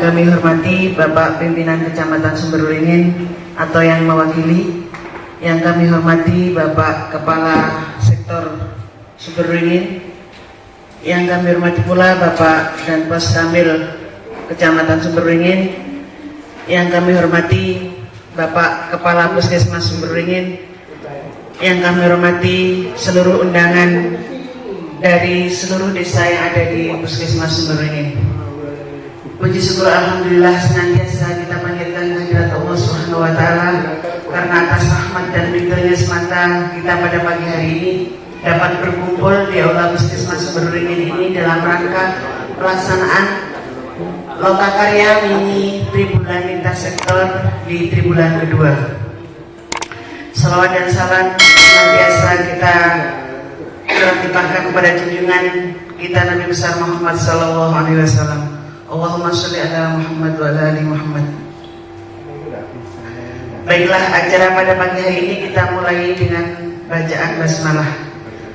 kami hormati Bapak Pimpinan Kecamatan Sumberberingin atau yang mewakili. Yang kami hormati Bapak Kepala Sektor Sumberberingin. Yang kami hormati pula Bapak dan Pos Kamil Kecamatan Sumberberingin. Yang kami hormati Bapak Kepala Puskesmas Sumberberingin. Yang kami hormati seluruh undangan dari seluruh desa yang ada di Puskesmas Sumberberingin. Puji syukur alhamdulillah senantiasa kita panjatkan kehadirat Allah Subhanahu wa taala karena atas rahmat dan ridhonya semata kita pada pagi hari ini dapat berkumpul di aula Puskesmas Sumberberingin ini dalam rangka pelaksanaan Lokakarya Mini Tribulan Lintas Sektor di tribulan kedua. Salawat dan salam senantiasa kita limpahkan kepada junjungan kita Nabi besar Muhammad sallallahu alaihi wasallam. Allahumma sholli ala Muhammad wa ala ali Muhammad. Baiklah, acara pada pagi hari ini kita mulai dengan bacaan basmalah.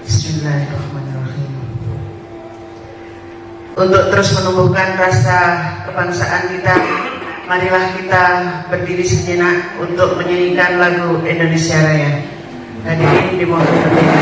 Bismillahirrahmanirrahim. Untuk terus menumbuhkan rasa kebangsaan kita, marilah kita berdiri sejenak untuk menyanyikan lagu Indonesia Raya. Hadirin dimohon berdiri.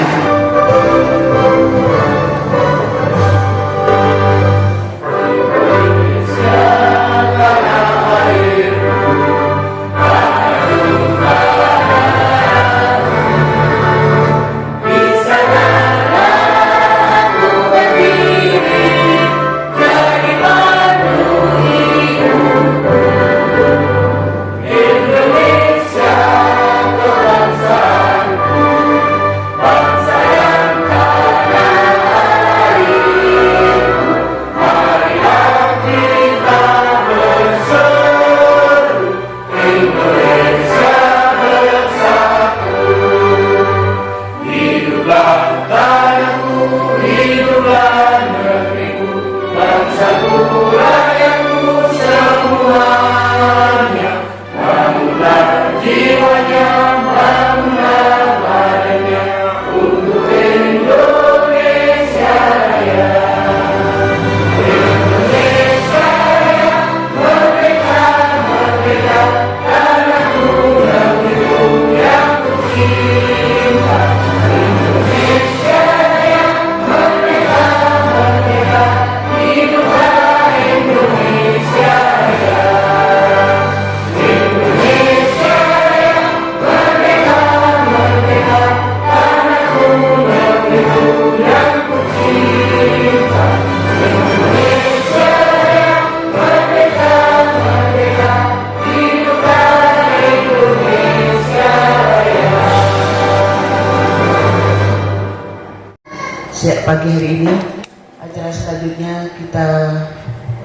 Pagi hari ini, acara selanjutnya kita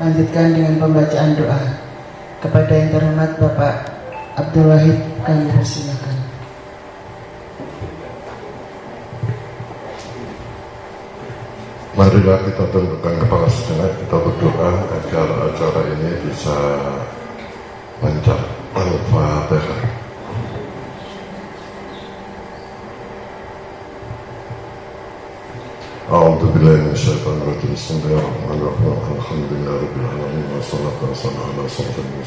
lanjutkan dengan pembacaan doa. Kepada yang terhormat Bapak Abdul Wahid, kami persilakan. Marilah kita tundukkan kepala sejenak, kita berdoa agar acara ini bisa lancar. Al-Fatihah. A'udzu billahi minasyaitonir rajim. Bismillahirrahmanirrahim. Alhamdulillahirabbil alamin wassalatu wassalamu ala sayyidina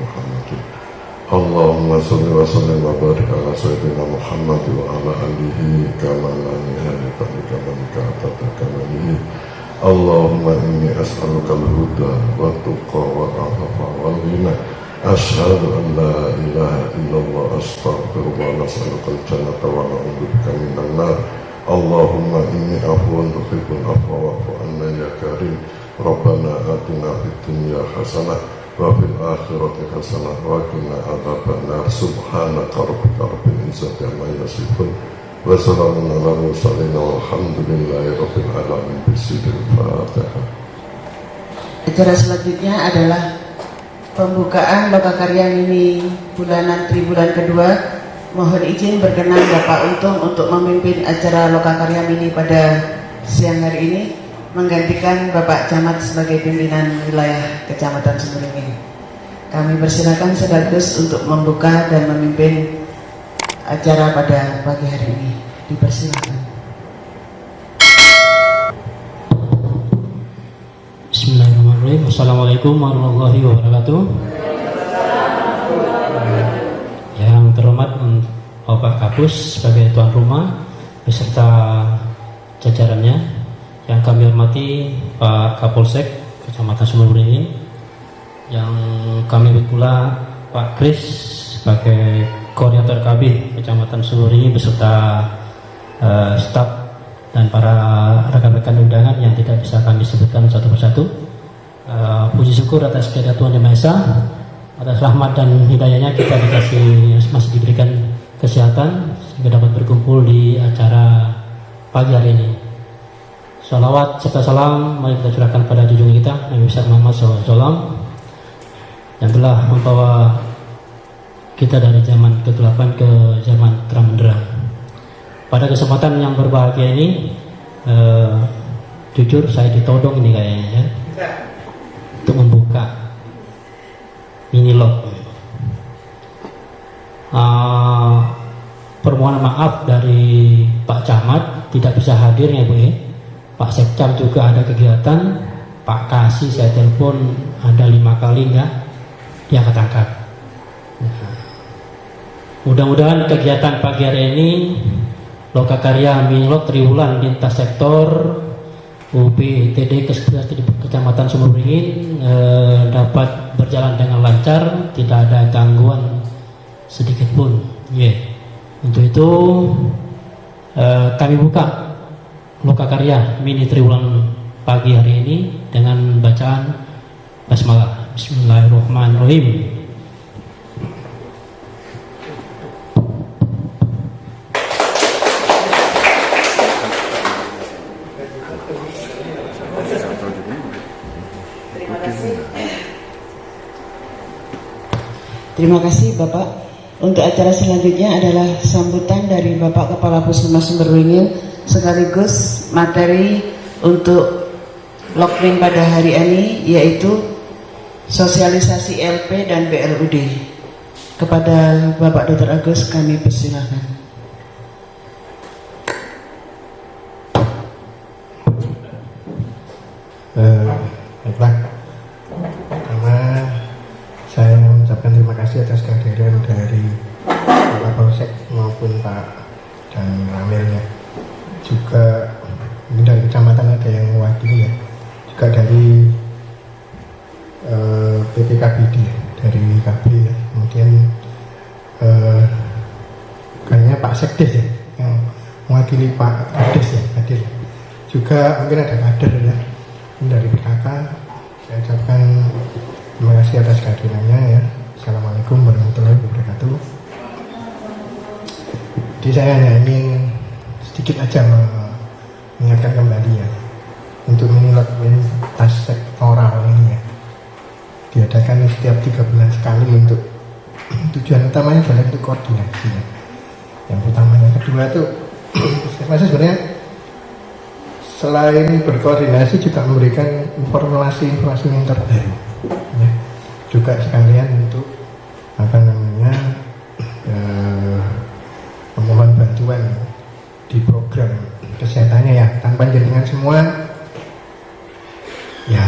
Muhammadin. Allahumma shalli wa sallim wa barik ala sayyidina Muhammad wa ala alihi kama la nihayata li kamalika atata kamalihi. Allahumma inni as'aluka al-huda wa tuqa wa al-afafa wal ghina. Asyhadu an la ilaha illallah astaghfirullah wa as'aluka al-jannata wa a'udzu bika minan nar. Allahumma inni afuwun tuhibbul afwa wa'fu anna ya karim. Rabbana atina fid dunya hasanah wa fil akhirati hasanah wa qina adzabannar. Subhanaka rabbika rabbil izzati amma yasifun wa salamun alal mursalin walhamdulillahi rabbil alamin. Bismillahirrahmanirrahim. Acara selanjutnya adalah pembukaan Lokakarya Mini bulanan tribulan kedua. Mohon izin berkenan Bapak Untung untuk memimpin acara Lokakarya Mini pada siang hari ini, menggantikan Bapak Camat sebagai pimpinan wilayah Kecamatan Sumberberingin. Kami persilakan sekaligus untuk membuka dan memimpin acara pada pagi hari ini. Dipersilakan. Bismillahirrahmanirrahim. Assalamualaikum warahmatullahi wabarakatuh. Yang terhormat Bapak Kapus sebagai tuan rumah beserta jajarannya, yang kami hormati Pak Kapolsek Kecamatan Sumberberingin, yang kami hormati pula Pak Kris sebagai koordinator KB Kecamatan Sumberberingin beserta staf dan para rekan-rekan undangan yang tidak bisa kami sebutkan satu persatu. Puji syukur atas kehadirat Tuhan Yang Maha Esa, atas rahmat dan hidayahnya kita masih diberikan kesehatan sehingga dapat berkumpul di acara pagi hari ini. Salawat serta salam mari kita curahkan pada junjungan kita Nabi besar Muhammad SAW yang telah membawa kita dari zaman ke-8 ke zaman terang benderang. Pada kesempatan yang berbahagia ini, jujur saya ditodong ini kayaknya ya, untuk membuka minilog. Permohonan maaf dari Pak Camat tidak bisa hadir ya Bu ya. Pak Sekcam juga ada kegiatan. Pak Kasih saya telepon ada 5 kali enggak diangkat-angkat. Mudah-mudahan kegiatan pagi hari ini Lokakarya Minilog Triwulan lintas sektor UPTD Kecamatan Sumberberingin dapat berjalan dengan lancar, tidak ada gangguan sedikit pun. Untuk itu kami buka Lokakarya Mini Triwulan pagi hari ini dengan bacaan basmalah. Bismillahirrahmanirrahim. Terima kasih Bapak. Untuk acara selanjutnya adalah sambutan dari Bapak Kepala Puskesmas Sumberberingin sekaligus materi untuk Lokmin pada hari ini, yaitu sosialisasi LP dan BLUD. Kepada Bapak Dr. Agus kami persilahkan. Baiklah, pertama saya mengucapkan terima kasih atas kehadiran dari Bapak Polsek maupun Pak dan Ramilnya. Juga ini dari kecamatan ada yang mewakili ya, juga dari PPKBD ya, dari KB ya. Kemudian kayaknya Pak Sekdes ya yang mewakili Pak Kades ya hadir. Juga mungkin ada kader ya. Ini dari PKK, saya ucapkan terima kasih atas kehadirannya ya. Assalamualaikum warahmatullahi wabarakatuh. Jadi saya hanya ingin sedikit aja mengingatkan kembali ya, untuk Minilog lintas sektoral ini ya, diadakan setiap 3 bulan sekali untuk tujuan utamanya adalah untuk koordinasi ya. Yang utamanya kedua itu sebenarnya selain berkoordinasi juga memberikan informasi yang terbaru ya. Juga sekalian untuk memohon bantuan di program kesehatannya ya. Tanpa jaringan semua ya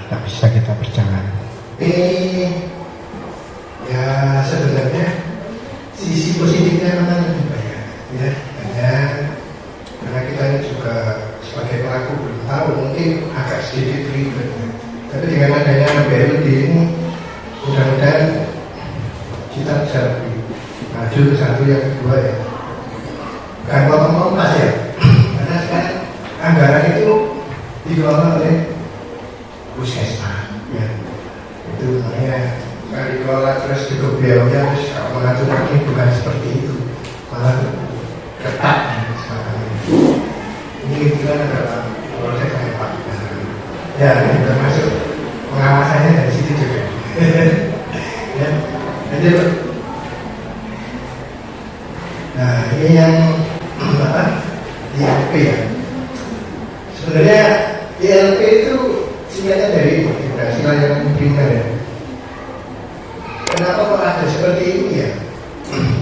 tidak bisa kita berjalan. Ini ya sebenarnya sisi positifnya memang lebih banyak ya, karena kita ini juga sebagai pelaku belum tahu, mungkin agak sedikit ribet. Tapi dengan adanya BLUD ini mudah-mudahan kita bisa lebih maju. Satu, yang kedua ya, bukan potong pas ya, karena sekarang anggaran itu dikelola oleh Puskesmas ya. Itu makanya kalau dikelola terus cukup biaya, terus kalau mengatur ini bukan seperti itu, malah ketat ini kita adalah proses yang Pak ya, ini termasuk pengawasannya dari situ juga ya. Jadi nah ini yang ILP ya, sebenarnya ILP itu singkatan dari integrasi layanan primer ya. Kenapa kok ada seperti ini ya?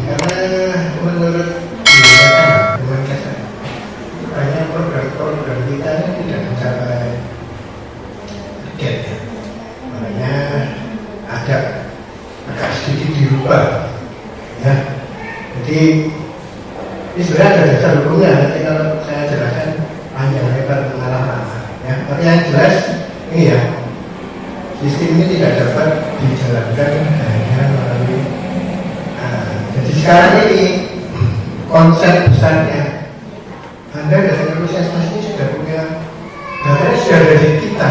Karena menurut saya banyak program-program kita ini tidak mencapai target ya. sedikit dirubah, ya. Jadi ini sebenarnya ada dasar hukumnya. Nanti kalau saya jelaskan panjang lebar mengarah mana, ya. Tapi yang jelas ini ya, sistem ini tidak dapat dijalankan hanya melalui. Jadi sekarang ini konsep besarnya, Anda dari proses ini sudah punya datanya sudah ada di kita.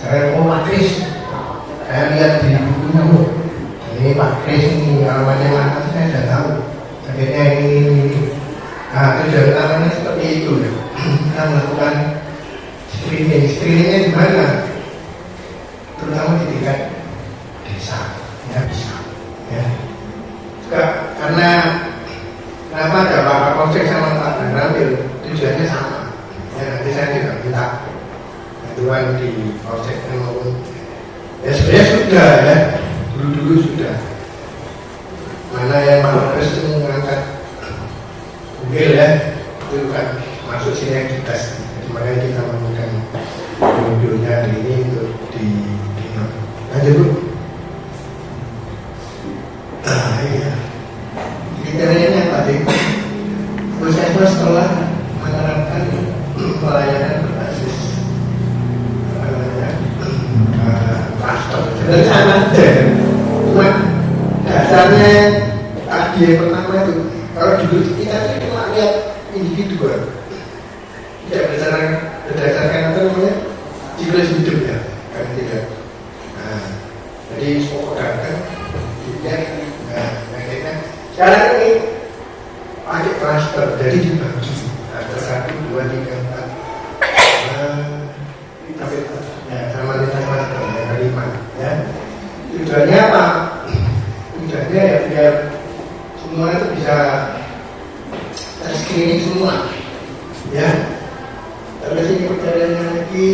Saya mau Pak Kris, saya lihat di bukunya, ini Pak Kris ini alamatnya mana, saya sudah tahu. Akhirnya ini, tujuan utamanya seperti itu ya. Kita melakukan screeningnya di mana, terutama di tingkat desa, ya bisa, ya. Juga karena kenapa ada Pak Kapolsek sama Pak Danramil, tujuannya sama. Ya, nanti saya juga minta bantuan di Polsek maupun ya sebenarnya sudah ya, dulu sudah. Mana yang harus mengangkat Google ya, itu kan masuk sinergitas. Jadi makanya kita menemukan videonya hari ini untuk di lanjut Bu. Iya. Kriterianya apa sih? Puskesmas setelah menerapkan pelayanan berbasis klaster. Sebenarnya sama aja, cuma dasarnya tadi yang pertama itu, kalau dulu kita cuma lihat individu, tidak berdasarkan apa namanya siklus hidup ya, kan tidak. Jadi pokok dagang, dilihat, sekarang ini pakai klaster, jadi dibagi klaster 1, 2, 3, 4 ya, sama lintas klaster yang kelima ya. Tujuannya apa? Tujuannya ya biar semua itu bisa terscreening semua ya. Terus ini perjalanannya lagi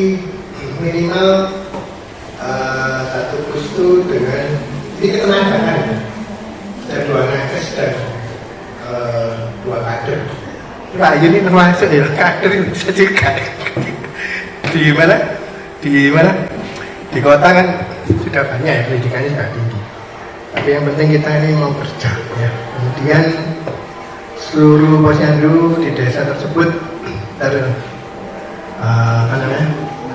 minimal satu pustu dengan ini ketenagaan ya. Ada 2 nakes dan 2 kader. Nah ini termasuk ya, kader bisa juga. Di mana? Di kota kan sudah banyak ya, pendidikannya sudah tinggi. Tapi yang penting kita ini mau kerja ya. Kemudian seluruh posyandu di desa tersebut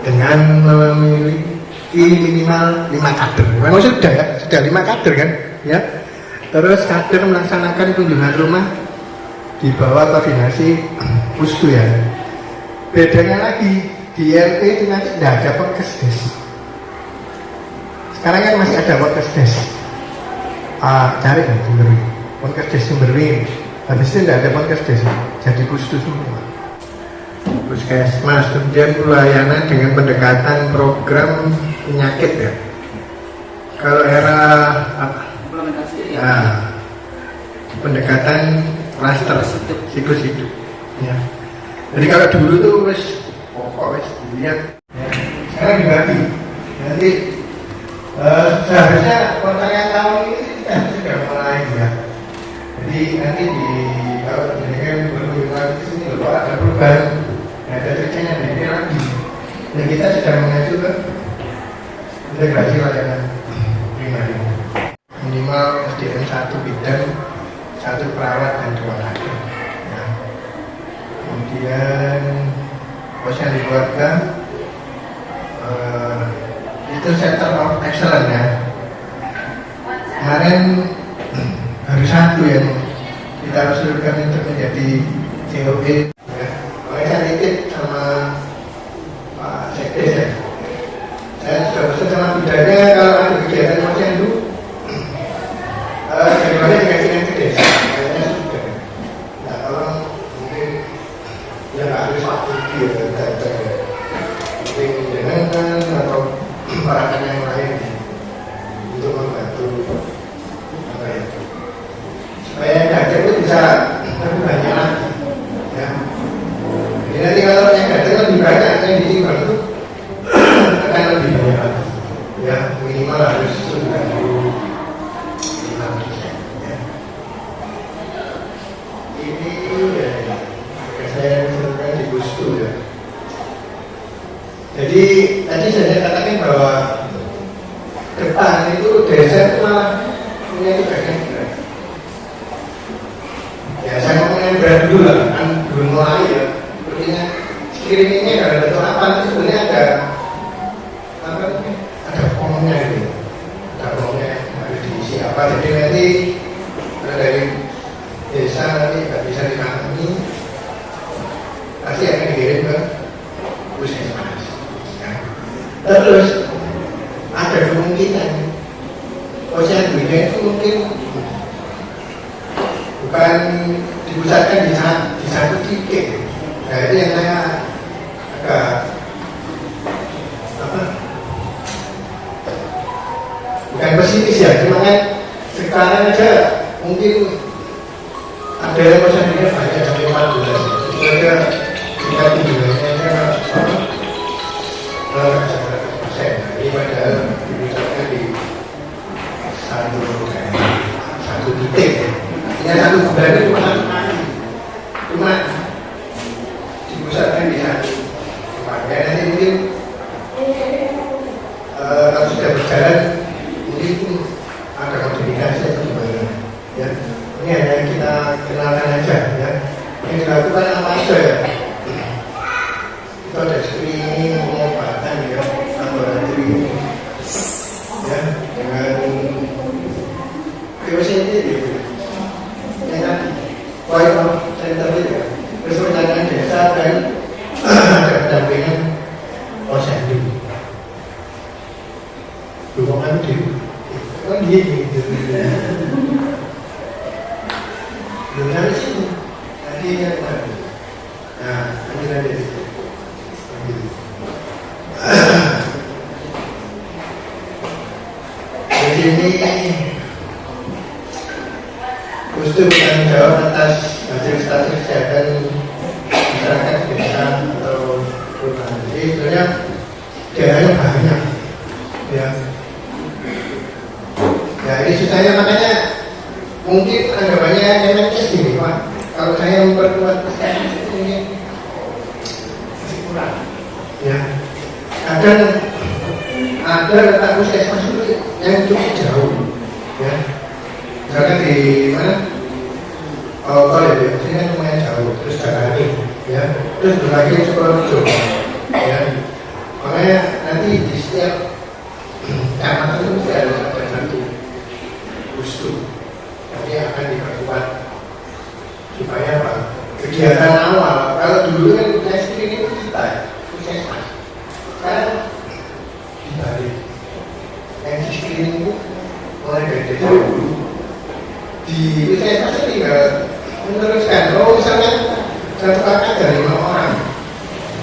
dengan memiliki minimal 5 kader. Memang sudah 5 kader kan ya. Terus kader melaksanakan kunjungan rumah di bawah koordinasi pustu ya. Bedanya lagi di RT itu nanti tidak ada Ponkesdes. Sekarang kan masih ada Ponkesdes. Cari kan Sumberwing. Ponkesdes Sumberwing. Habis itu tidak ada Ponkesdes. Jadi pustu semua. Puskesmas, kemudian pelayanan dengan pendekatan program penyakit ya. Kalau era pendekatan klaster siklus hidup ya. Jadi kalau dulu tuh wes pokok wes dilihat ya. Sekarang dibagi nanti seharusnya pertanyaan tahun ini kita sudah mulai ya. Jadi nanti kalau dengan berkunjungan ke sini loh ada perubahan, ada kerjanya ini lagi. Dan kita sudah mengacu ke integrasi layanan primary. Minimal SDM 1 bidan, 1 perawat dan 2 kader ya. Kemudian posyandu keluarga itu center of excellence ya. Kemarin baru 1 yang kita usulkan untuk menjadi COP ya. Makanya saya titip sama Pak Sekdes ya. Saya sudah bersama sama bidanya kalau ada kegiatan posyandu bagaimana dikasih yang ke desa, kayaknya sudah. Nah kalau mungkin ya nggak harus waktu dia mungkin dengan atau peralatan yang lain untuk membantu apa ya, supaya kader itu bisa lebih banyak lagi ya. Jadi nanti kalau yang kader lebih banyak yang ditimbang itu akan lebih banyak lagi ya. dulu lah, kan belum mulai ya. Sepertinya screeningnya kalau ada apa itu sebenarnya ada apa namanya? Ada formnya gitu, ada formnya harus diisi apa. Jadi nanti dari desa nanti nggak bisa ditangani, pasti akan dikirim ke puskesmas. Ya. Terus ada kemungkinan posyandu itu mungkin bukan dipusatkan di satu titik. Nah itu yang saya agak apa? Bukan pesimis ya, cuma kan sekarang aja mungkin ada yang posyandunya banyak sampai 14. Itu aja tingkat tingginya ini padahal dipusatkan di satu titik. Artinya satu bulan itu cuma satu kali, cuma dipusatkan di satu tempat. Ya nanti mungkin kalau sudah berjalan mungkin ada modifikasi atau gimana. Ya ini hanya kita kenalkan aja ya. Yang dilakukan apa aja ya? Itu ada screening, pengobatan ya, laboratorium ya, dengan VOCT gitu. Yang tadi, point of center itu ya, terus perencanaan desa dan ada pendampingan posyandu. Dukungan di, kan gini gitu. Dengan sini, tadi yang tadi, nah ini tadi. Di sini Gusti bertanggung jawab atas hasil status kesehatan masyarakat desa atau kelurahan. Jadi sebenarnya daerahnya banyak, ya. Ya ini susahnya makanya mungkin anggapannya MNS gini Pak. Kalau saya memperkuat kesehatan mungkin masih kurang. Ya, ada letak puskesmas itu yang cukup jauh, ya. Misalkan di mana? Kalau ya, ini kan lumayan jauh, terus Jakarta, ya, terus berlagi Sukoharjo, ya. Makanya nanti di setiap kecamatan itu harus ada satu pustu, nanti akan diperkuat supaya apa? Kegiatan awal, kalau dulu kan tes ini kita. Sekarang dibalik yang di screening itu mulai dari desa dulu di puskesmas tinggal meneruskan. Kalau misalnya satu kakak dari 5 orang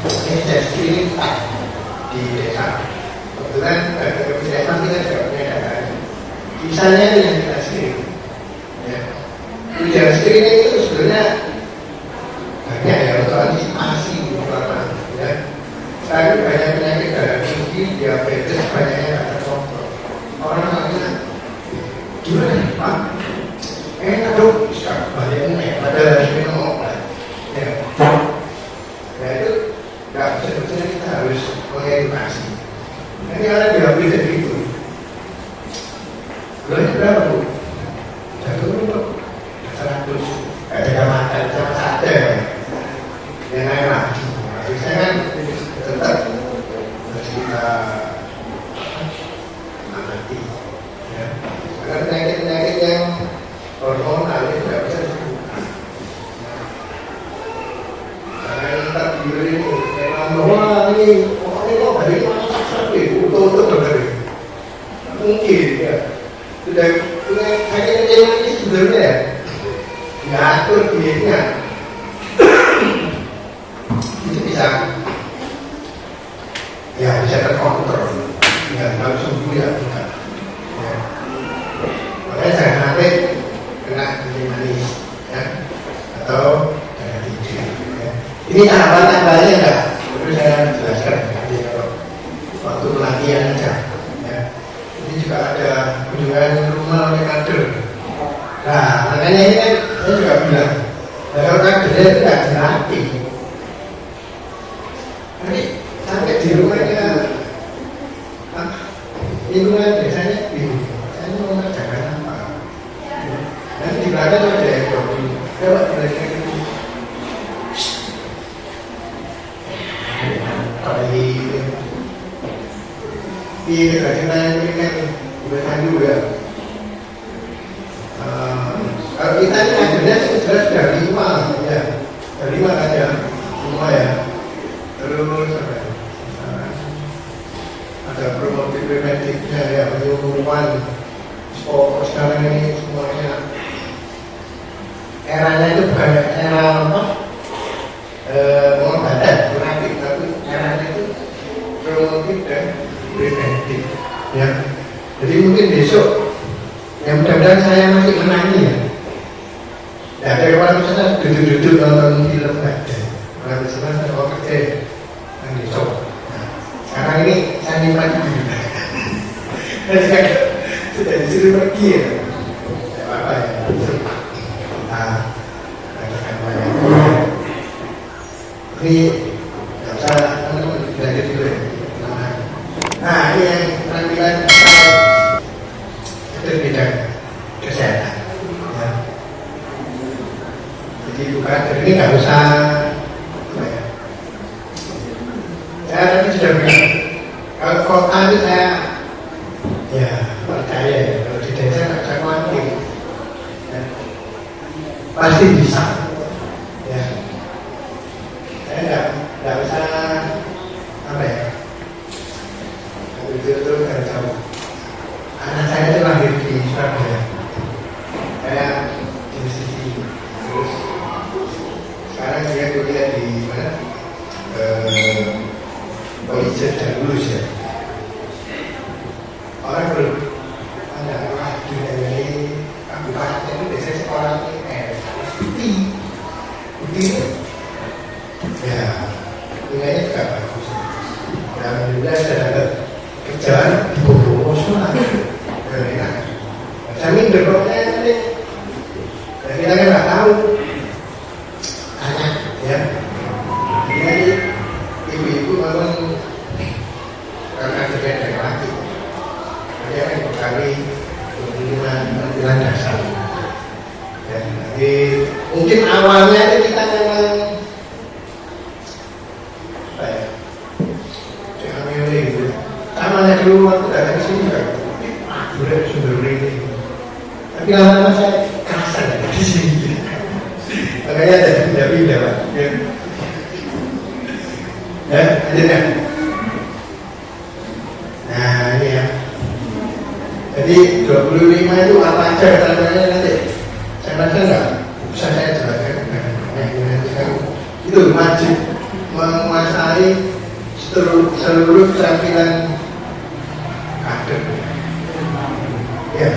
ini tes screening di desa, kebetulan dari puskesmas kita juga punya data. Misalnya itu yang kita screening, ya. Ujian screening itu sebenarnya banyak ya untuk antisipasi beberapa, ya. Sekarang banyak penyakit darah tinggi, diabetes, banyaknya tidak terkontrol. Orang bilang, gimana Pak? Enak dong, sekarang banyak padahal harus minum obat. Ya, nah itu nggak sebetulnya kita harus mengedukasi. Nanti orang diambil dari itu. Gulanya berapa Bu? 1 100. Ada makan sama sate. Yang lain lagi. Maksudnya kan tetap harus kita amati, ya. Karena penyakit-penyakit yang hormonal itu tidak bisa disembuhkan. Karena yang terbiru ini memang bahwa ini pokoknya kok hari ini masuk sapi, utuh-utuh bergeri. Mungkin ya sudah punya penyakit ini sebenarnya ya diatur dietnya itu bisa terkontrol, ya harus sembuh ya bukan. Ya. Makanya jangan sampai kena kencing manis, ya, atau darah tinggi. Ya. Ini tahapan-tahapannya enggak perlu saya jelaskan. Jadi kalau waktu pelatihan aja, ya. Ini juga ada kunjungan rumah oleh kader. Nah, makanya ini kan saya juga bilang, kalau kadernya itu tidak dilatih. Nanti sampai di rumahnya lingkungan desanya bingung, saya mau mengerjakan apa? Nanti di belakang ada yang jawab, coba belajar itu sekarang ini semuanya eranya itu bukan era apa pengobatan kuratif, tapi eranya itu promotif dan preventif ya. Jadi mungkin besok yang mudah-mudahan saya masih menangi ya. Ya dari orang sana duduk-duduk nonton film aja. Orang sana saya mau kerja yang besok. Nah, sekarang ini saya nikmati dulu. Dan saya sudah disuruh pergi ya. Tidak apa-apa ya. Nah, katakan banyak. Ini nggak usah teman-teman belajar dulu ya. Nah, ini yang penampilan itu bidang kesehatan. Ya. Jadi bukan ini nggak usah apa ya. Saya tadi sudah bilang kalau kota itu saya ya percaya ya, kalau di desa nggak usah khawatir ya. Pasti bisa ya. Saya nggak usah apa ya, itu dari jauh. Anak saya itu lahir di Surabaya, saya di sini, terus sekarang dia kuliah di mana? Polisi dan lulus ya. Orang belum ada lagi dari kabupaten itu biasanya sekolah ini Bukti ya, nilainya juga bagus. Dan juga saya dapat kerjaan di Bondowoso lah, enak. Saya minder kok nanti, kita kan nggak tahu, tanya ya. Jadi ibu-ibu memang karena kerja dari laki, dia kan berkali penampilan dasar. Ya, jadi mungkin awalnya itu kita memang apa ya, jangan milih gitu. Namanya dulu waktu datang ke sini juga, udah sumber ini. Tapi lama-lama saya kerasan di sini. Makanya ada pindah-pindah Pak. Ya, lanjutkan. Nah ini ya. Jadi 25 itu apa aja katanya nanti. Saya rasa enggak bisa saya jelaskan. Itu wajib menguasai seluruh keterampilan kader. Ya,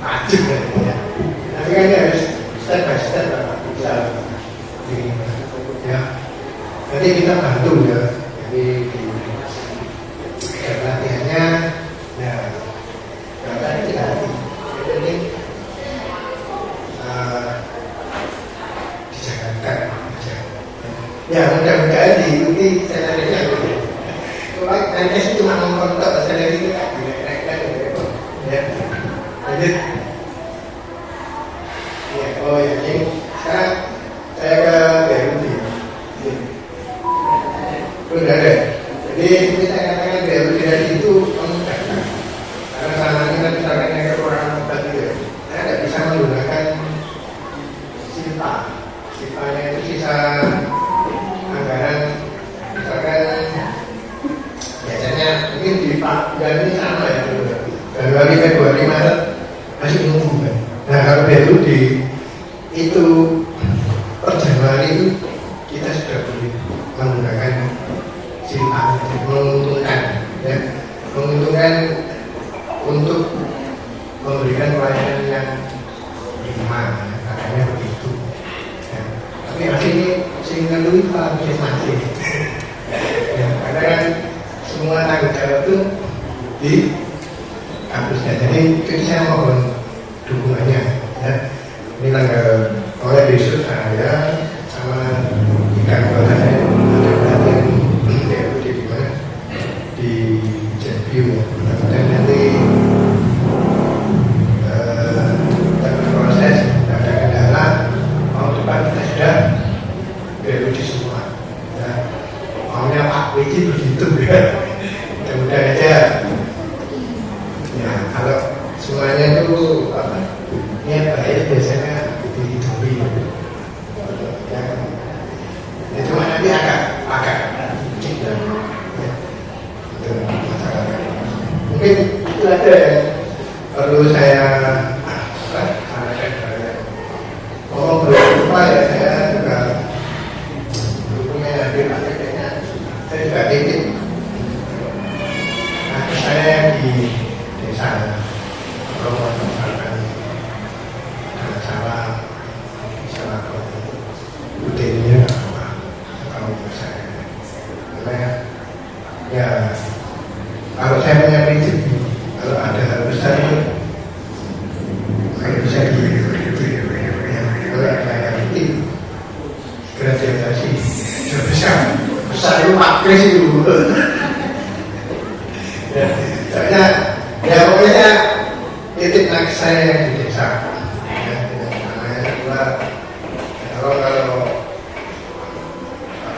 wajib ya. Nanti kan harus step by step Pak. Bisa ini ya. Nanti kita bantu ya. Jadi latihannya, ya, kalau tadi kita jadi dijalankan aja. Ya mudah-mudahan diikuti scenarionya. Kalau nanti cuma mengkontak scenario ini kan direk-rek ya. Lanjut. Ya, oh ya ini sekarang saya ke Berudi. Sudah ada. Jadi kita katakan Berudi itu memudahkan. Karena selama ini kan misalkan yang kekurangan obat itu, saya tidak bisa menggunakan SIPA. SIPA-nya itu sisa anggaran, misalkan biasanya mungkin di Pak bulan ini sama ya, Januari, Februari, Maret masih nunggu kan. Nah kalau Berudi itu per Januari itu kita sudah boleh menggunakan SIPA, menguntungkan ya, menguntungkan untuk memberikan pelayanan yang prima, katanya begitu ya. Tapi masih ini sehingga dulu Pak masing-masing ya, karena kan semua tanggung jawab itu di kampusnya. Jadi itu saya mohon dukungannya ya. Ini tanggal oleh besok saya sama ikan kota saya ada pelatihan di mana di Jambi ya. Dan nanti proses ada kendala tahun depan kita sudah Berudi semua ya. Maunya Pak Wiji begitu ya. Mudah-mudahan aja ya, kalau semuanya itu apa niat baik biasanya dihidupi. saya ngomong belum lupa ya, saya juga dukungnya di prakteknya, saya juga titip. Nah, saya di desa kalau misalkan ada salah rutinnya apa kalau saya, karena ya kalau saya punya prinsip, kalau ada hal besar itu kayak bisa kalau ada rutin gratifikasi besar itu makris itu ya, soalnya ya pokoknya titik nak saya yang di desa ya, namanya kedua kalau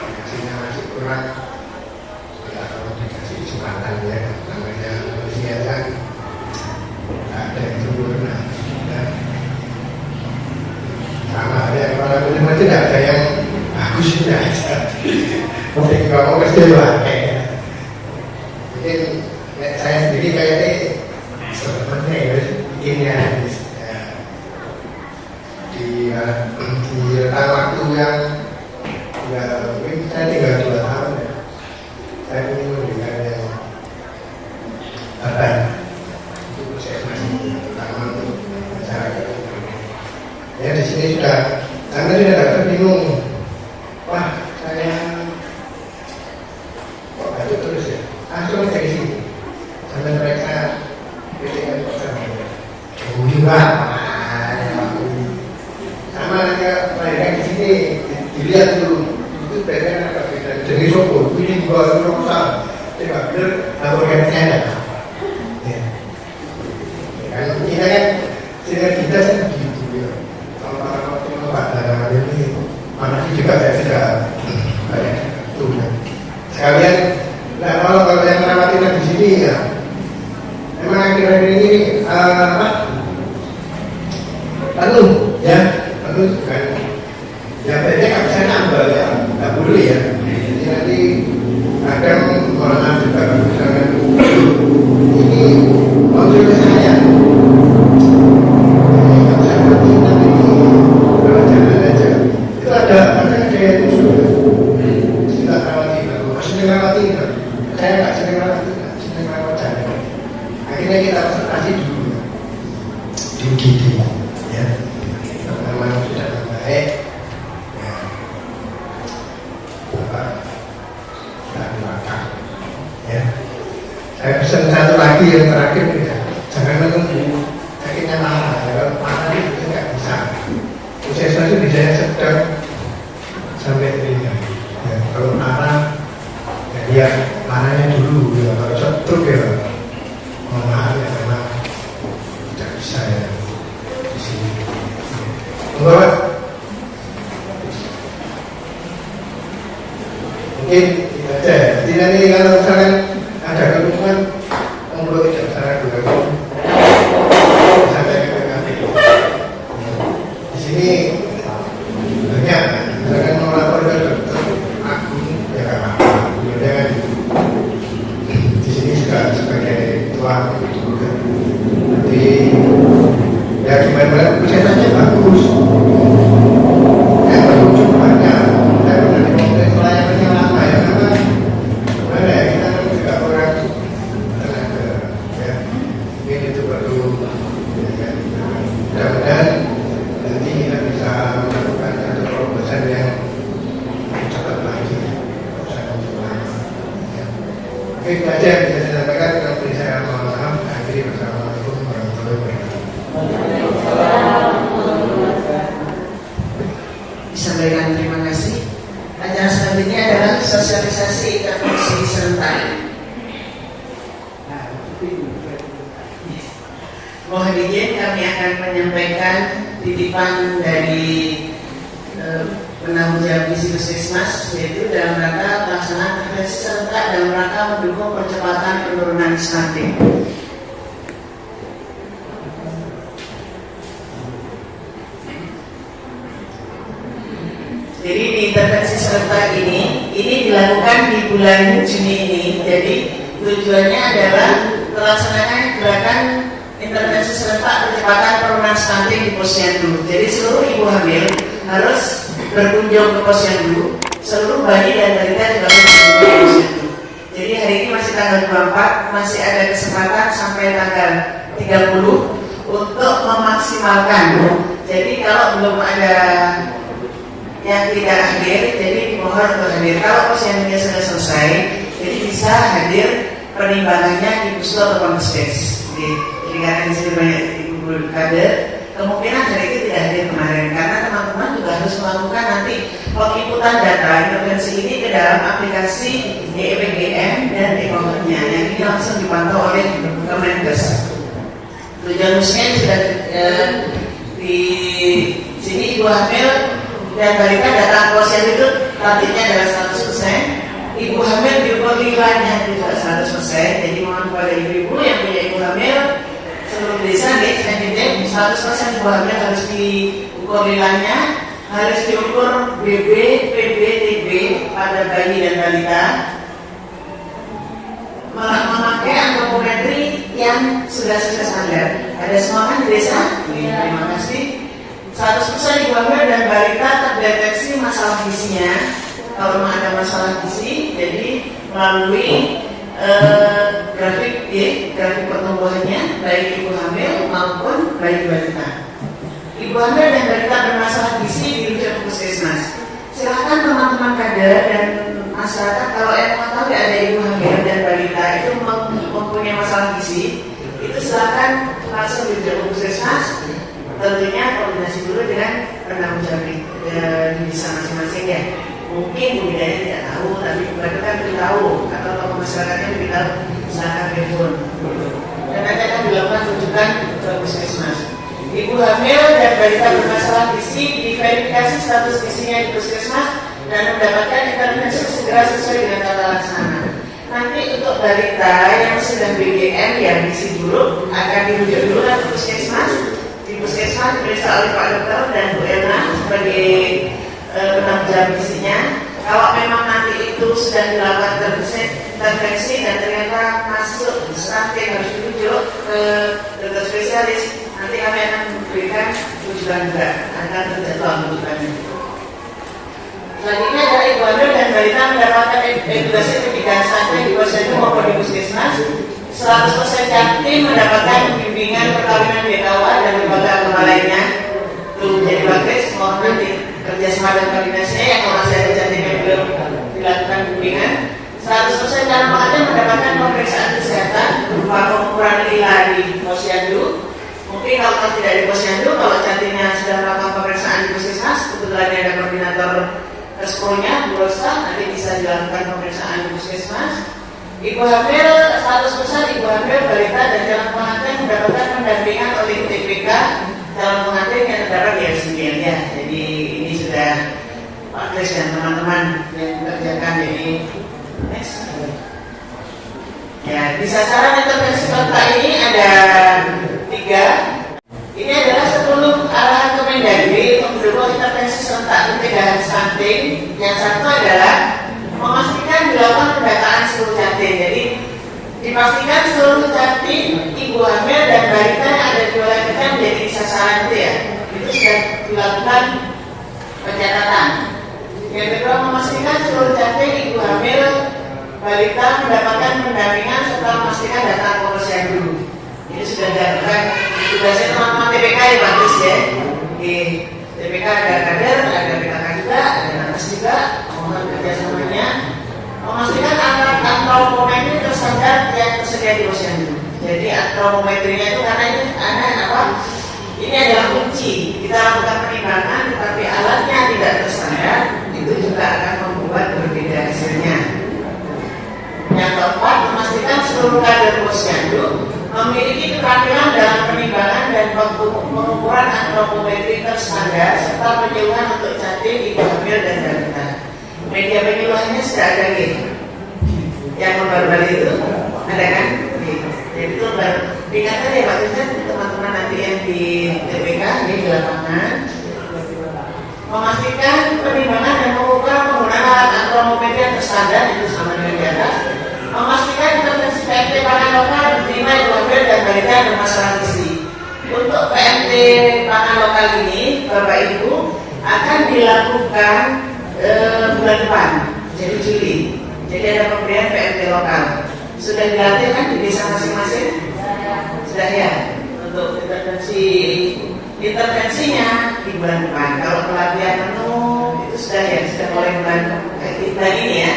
dikasihnya masih kurang ya, kalau dikasih kesempatan ya, namanya manusia kan ada yang sempurna ya. Sama ada kalau benar tidak ada yang bagus sudah aja mungkin kalau kerja pakai mungkin saya sendiri kayaknya sebenarnya ya bikinnya di rentang waktu yang ya mungkin saya tinggal 2 tahun ya, saya ingin memberikan yang terbaik untuk puskesmas terutama untuk masyarakat. Ya di sini sudah Anda sudah dapat bingung, wah saya kok batuk terus ya, langsung dari sini sampai mereka kritikan bersama. Oh juga, sama aja mereka di sini dilihat dulu itu bedanya agak beda. Jadi sopor ini gua rusak, tidak benar laporan saya ada. Kan kita kan kita kan begitu ya. Kalau orang pada ini mana juga saya sudah banyak tuh. Sekalian, nah kalau yang merawat di sini ya, memang akhir-akhir ini penuh ya, penuh kan. Ya banyak nggak bisa nambah ya, nggak boleh ya. Jadi nanti kadang malah juga misalkan ini maksud saya. Akhirnya kita observasi dulu di UGD ya, memang sudah baik ya, Bapak dan Bapak ya. Saya pesan satu lagi yang terakhir ya, jangan menunggu sakitnya parah ya, kalau parah itu nggak bisa. Puskesmas itu bisa sedang sampai ringan ya, kalau parah ya dia parahnya dulu ya, kalau stroke ya maaf ya memang tidak bisa ya di sini. Enggak, mungkin tidak aja ya. Jadi nanti kalau misalkan ada keluhan, ngobrol tidak secara dulu. Sampai ke PKP. Di sini banyak, misalkan mau lapor ke dokter Agung ya kan apa, ya kan. Di sini juga sebagai tuan juga. Jadi ya gimana puskesmasnya bagus. Yang berujung banyak. Saya pernah dikomplain pelayanannya lama ya, karena mana ya kita kan juga orang tenaga ya. Mungkin itu perlu ya kan. Mudah-mudahan nanti kita bisa melakukan satu terobosan yang cepat lagi. Oke, itu aja yang bisa saya sampaikan. Kalau saya mohon maaf, akhiri wassalamualaikum warahmatullahi wabarakatuh. Disampaikan terima kasih. Acara selanjutnya adalah sosialisasi intervensi serentak. Mohon izin kami akan menyampaikan titipan dari penanggung jawab misi puskesmas, yaitu dalam rangka pelaksanaan intervensi serentak dalam rangka mendukung percepatan penurunan stunting. Jadi di intervensi serentak ini dilakukan di bulan Juni ini. Jadi tujuannya adalah melaksanakan gerakan intervensi serentak percepatan penurunan stunting di posyandu. Jadi seluruh ibu hamil harus berkunjung ke posyandu, seluruh bayi dan balita juga harus berkunjung ke posyandu. Jadi hari ini masih tanggal 24, masih ada kesempatan sampai tanggal 30 untuk memaksimalkan. Jadi kalau belum ada yang tidak hadir, jadi dimohon untuk hadir. Kalau posyandunya sudah selesai, jadi bisa hadir penimbangannya di puskes atau puskes. Jadi karena di sini banyak ibu kader, kemungkinan hari itu tidak hadir kemarin karena teman-teman juga harus melakukan nanti penginputan data intervensi ini ke dalam aplikasi EPGM dan e-commerce-nya yang ini langsung dipantau oleh Kemenkes. Tujuan khususnya sudah di sini ibu hamil dan balita datang posyandu itu targetnya adalah 100%. Ibu hamil diukur nilainya juga 100%. Jadi mohon kepada ibu-ibu yang punya ibu hamil seluruh desa selanjutnya 100% ibu hamil harus diukur nilainya, harus diukur BB, PB, TB pada bayi dan balita, memakai antropometri yang sudah standar. Ada semua kan di desa? Terima kasih. 100% ibu hamil dan balita terdeteksi masalah gizinya. Kalau memang ada masalah gizi, jadi melalui grafik pertumbuhannya baik ibu hamil maupun bayi balita. Ibu hamil dan balita bermasalah gizi dirujuk ke puskesmas. Silakan teman-teman kader dan masyarakat kalau yang mengetahui ada ibu hamil dan balita itu mempunyai masalah gizi, itu silakan langsung dirujuk ke puskesmas. Tentunya koordinasi dulu dengan penanggung jawab di desa masing-masing ya. Mungkin budidaya tidak tahu, tapi mereka kan beritahu atau tokoh masyarakatnya beritahu, silakan telepon. Dan nanti akan dilakukan rujukan ke puskesmas. Ibu hamil dan balita bermasalah gizi diverifikasi status gizinya di puskesmas dan mendapatkan intervensi segera sesuai dengan tata laksana. Nanti untuk balita yang sedang BGM ya gizi buruk akan dirujuk dulu ke puskesmas. Di puskesmas diperiksa oleh Pak Dokter dan Bu Elna sebagai penanggung jawab gizinya. Kalau memang nanti itu sudah dilakukan intervensi dan ternyata masuk stunting harus dirujuk ke dokter spesialis, nanti kami akan memberikan rujukan juga, akan terjadwal rujukannya. Selanjutnya dari ibu hamil dan balita mendapatkan edukasi pendidikan stunting di posyandu maupun di puskesmas. 100% yakin mendapatkan bimbingan perkawinan BKWA dan lembaga lainnya. Tuh jadi bakres, mohon nanti kerjasama dan koordinasinya yang kalau masih ada janjinya belum dilakukan bimbingan. 100% dalam pengantin mendapatkan pemeriksaan kesehatan berupa pengukuran lila di posyandu. Mungkin kalau tidak di posyandu, kalau cantiknya sudah melakukan pemeriksaan di puskesmas, kebetulan ada koordinator Kespronya, Bu Rosa, nanti bisa dilakukan pemeriksaan di puskesmas. Ibu hamil 100% ibu hamil balita dan calon pengantin mendapatkan pendampingan oleh TPK calon pengantin yang terdapat di RSUD ya. Jadi ini sudah Pak Kris dan teman-teman yang mengerjakan. Jadi next. Ya, di sasaran intervensi serentak ini ada 3. Ini adalah 10 arahan Kemendagri untuk mendukung intervensi serentak pencegahan stunting. Yang satu adalah memastikan dilakukan pendataan seluruh jatim. Jadi dipastikan seluruh jatim ibu hamil dan balita yang ada di wilayah kita menjadi sasaran itu ya. Itu sudah dilakukan pencatatan. Yang kedua, memastikan seluruh jatim ibu hamil balita mendapatkan pendampingan serta memastikan data posyandu. Ini sudah dilakukan tugasnya teman-teman TPK ya bagus ya. Di TPK ada kader, ada PKK juga, ada nakas juga. Mohon kerjasamanya memastikan antropometri terstandar yang tersedia di posyandu. Jadi antropometrinya itu karena ini ini adalah kunci. Kita lakukan penimbangan, tetapi alatnya tidak terstandar, itu juga akan membuat berbeda hasilnya. Yang keempat, memastikan seluruh kader posyandu memiliki keterampilan dalam penimbangan dan pengukuran antropometri terstandar serta penyuluhan untuk jatim ibu hamil dan balita. Media penyuluhannya sudah ada gitu. Yang baru-baru itu ada kan? Jadi itu baru. Ingat aja Pak Tuhan, teman-teman nanti yang di TPK di lapangan memastikan penimbangan dan pengukuran penggunaan alat antropometri yang terstandar itu sama dengan di atas. Memastikan intervensi PMT pangan lokal diterima terutama ibu hamil dan balita yang bermasalah gizi. Untuk PMT pangan lokal ini, Bapak Ibu, akan dilakukan bulan depan, jadi Juli. Jadi ada pemberian PMT lokal. Sudah dilatih kan di desa masing-masing? Sudah ya. Untuk intervensinya di bulan depan. Kalau pelatihan menu itu sudah mulai bulan ini ya.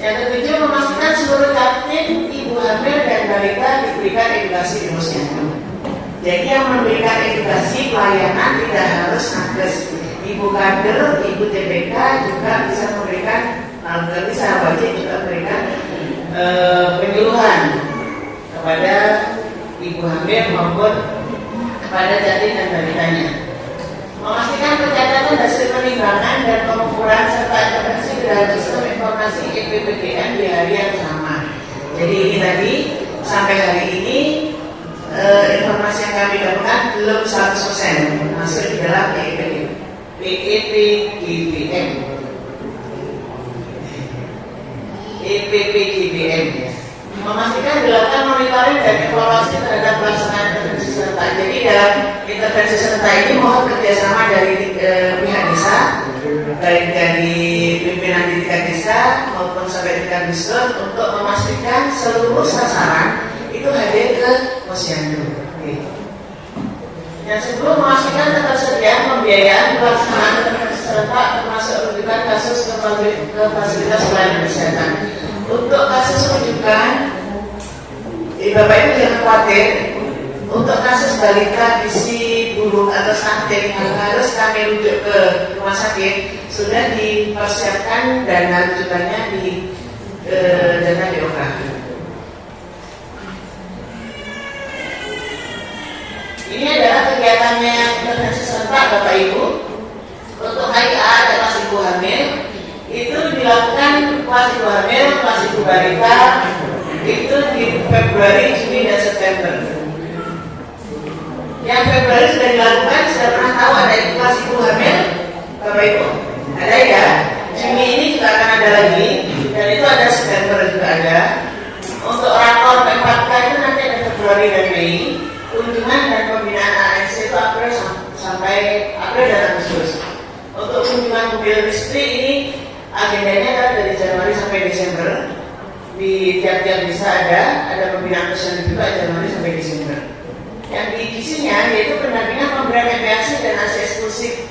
Yang ketujuh, memastikan seluruh kantin ibu hamil dan balita diberikan edukasi di posyandu. Jadi yang memberikan edukasi pelayanan tidak harus nakes. Ibu kader, ibu TBK juga bisa memberikan, bisa wajib juga memberikan penyuluhan kepada ibu hamil maupun kepada janin dan balitanya. Memastikan pencatatan hasil penimbangan dan pengukuran serta intervensi ke dalam sistem informasi EPPDN di hari yang sama. Jadi ini tadi sampai hari ini informasi yang kami dapatkan belum 100% masuk di dalam EPPDN ya. Memastikan dilakukan monitoring dan evaluasi terhadap pelaksanaan intervensi serta. Jadi dalam intervensi serta ini mohon kerjasama dari pihak desa, baik dari pimpinan di tingkat desa maupun sampai tingkat distrik untuk memastikan seluruh sasaran itu hadir ke posyandu. Yang sebelum memastikan ketersediaan pembiayaan pelaksanaan intervensi serta termasuk rujukan kasus ke fasilitas pelayanan kesehatan. Untuk kasus rujukan, Bapak Ibu jangan khawatir. Untuk kasus balita gizi buruk atau stunting yang harus kami rujuk ke rumah sakit, sudah dipersiapkan dana rujukannya di dana DOK. Ini adalah kegiatannya intervensi serentak Bapak Ibu. Untuk HIA dan kelas ibu hamil itu dilakukan kelas ibu hamil, kelas ibu balita itu di Februari, Juni, dan September. Yang Februari sudah dilakukan, sudah pernah tahu ada kelas ibu hamil, Bapak Ibu? Ada ya? Juni ini juga akan ada lagi, dan itu ada September juga ada. Untuk rakor P4K itu nanti ada Februari dan Mei. Kunjungan dan pembinaan ANC itu April sampai April dan Agustus. Untuk kunjungan mobil listrik ini agendanya adalah dari Januari sampai Desember. Di tiap-tiap desa ada pembinaan posyandu juga Januari sampai Desember. Yang di isinya yaitu pendampingan pemberian MPASI dan ASI eksklusif.